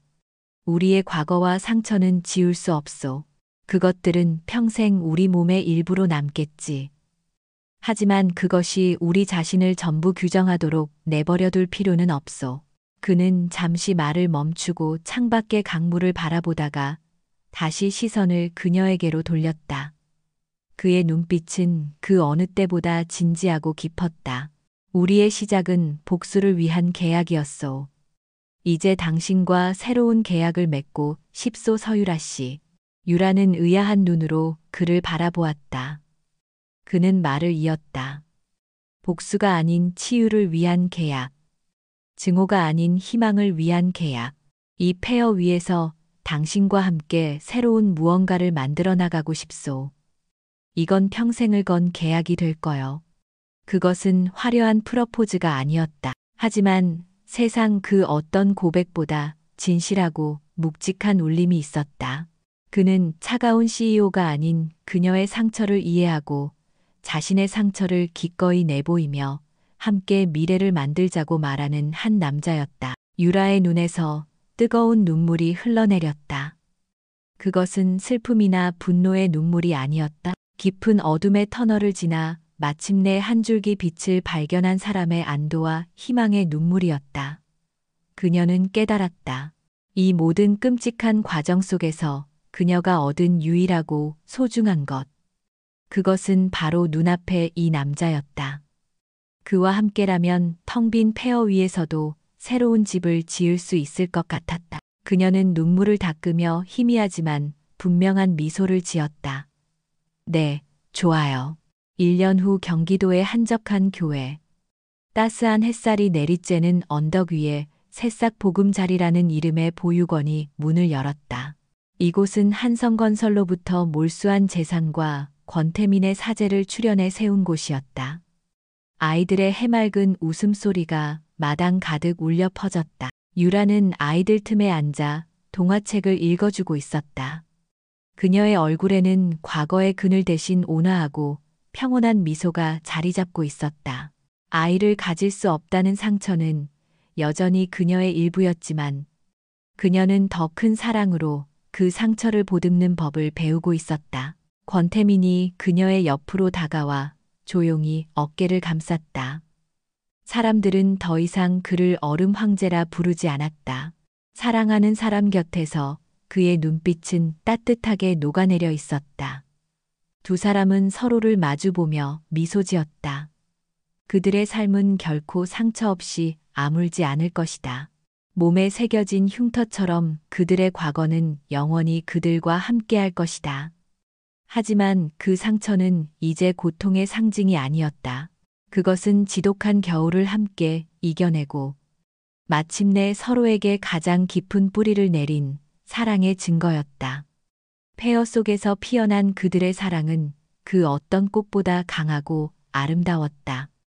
우리의 과거와 상처는 지울 수 없소. 그것들은 평생 우리 몸의 일부로 남겠지. 하지만 그것이 우리 자신을 전부 규정하도록 내버려둘 필요는 없소. 그는 잠시 말을 멈추고 창밖의 강물을 바라보다가 다시 시선을 그녀에게로 돌렸다. 그의 눈빛은 그 어느 때보다 진지하고 깊었다. 우리의 시작은 복수를 위한 계약이었소. 이제 당신과 새로운 계약을 맺고 싶소. 서유라 씨. 유라는 의아한 눈으로 그를 바라보았다. 그는 말을 이었다. 복수가 아닌 치유를 위한 계약. 증오가 아닌 희망을 위한 계약. 이 폐허 위에서 당신과 함께 새로운 무언가를 만들어 나가고 싶소. 이건 평생을 건 계약이 될 거요. 그것은 화려한 프러포즈가 아니었다. 하지만 세상 그 어떤 고백보다 진실하고 묵직한 울림이 있었다. 그는 차가운 CEO가 아닌 그녀의 상처를 이해하고 자신의 상처를 기꺼이 내보이며 함께 미래를 만들자고 말하는 한 남자였다. 유라의 눈에서 뜨거운 눈물이 흘러내렸다. 그것은 슬픔이나 분노의 눈물이 아니었다. 깊은 어둠의 터널을 지나 마침내 한 줄기 빛을 발견한 사람의 안도와 희망의 눈물이었다. 그녀는 깨달았다. 이 모든 끔찍한 과정 속에서 그녀가 얻은 유일하고 소중한 것. 그것은 바로 눈앞의 이 남자였다. 그와 함께라면 텅 빈 폐허 위에서도 새로운 집을 지을 수 있을 것 같았다. 그녀는 눈물을 닦으며 희미하지만 분명한 미소를 지었다. 네, 좋아요. 1년 후 경기도의 한적한 교회. 따스한 햇살이 내리쬐는 언덕 위에 새싹 보금자리라는 이름의 보육원이 문을 열었다. 이곳은 한성건설로부터 몰수한 재산과 권태민의 사재를 출연해 세운 곳이었다. 아이들의 해맑은 웃음소리가 마당 가득 울려 퍼졌다. 유라는 아이들 틈에 앉아 동화책을 읽어주고 있었다. 그녀의 얼굴에는 과거의 그늘 대신 온화하고 평온한 미소가 자리 잡고 있었다. 아이를 가질 수 없다는 상처는 여전히 그녀의 일부였지만 그녀는 더 큰 사랑으로 그 상처를 보듬는 법을 배우고 있었다. 권태민이 그녀의 옆으로 다가와 조용히 어깨를 감쌌다. 사람들은 더 이상 그를 얼음 황제라 부르지 않았다. 사랑하는 사람 곁에서 그의 눈빛은 따뜻하게 녹아내려 있었다. 두 사람은 서로를 마주보며 미소 지었다. 그들의 삶은 결코 상처 없이 아물지 않을 것이다. 몸에 새겨진 흉터처럼 그들의 과거는 영원히 그들과 함께할 것이다. 하지만 그 상처는 이제 고통의 상징이 아니었다. 그것은 지독한 겨울을 함께 이겨내고 마침내 서로에게 가장 깊은 뿌리를 내린 사랑의 증거였다. 폐허 속에서 피어난 그들의 사랑은 그 어떤 꽃보다 강하고 아름다웠다.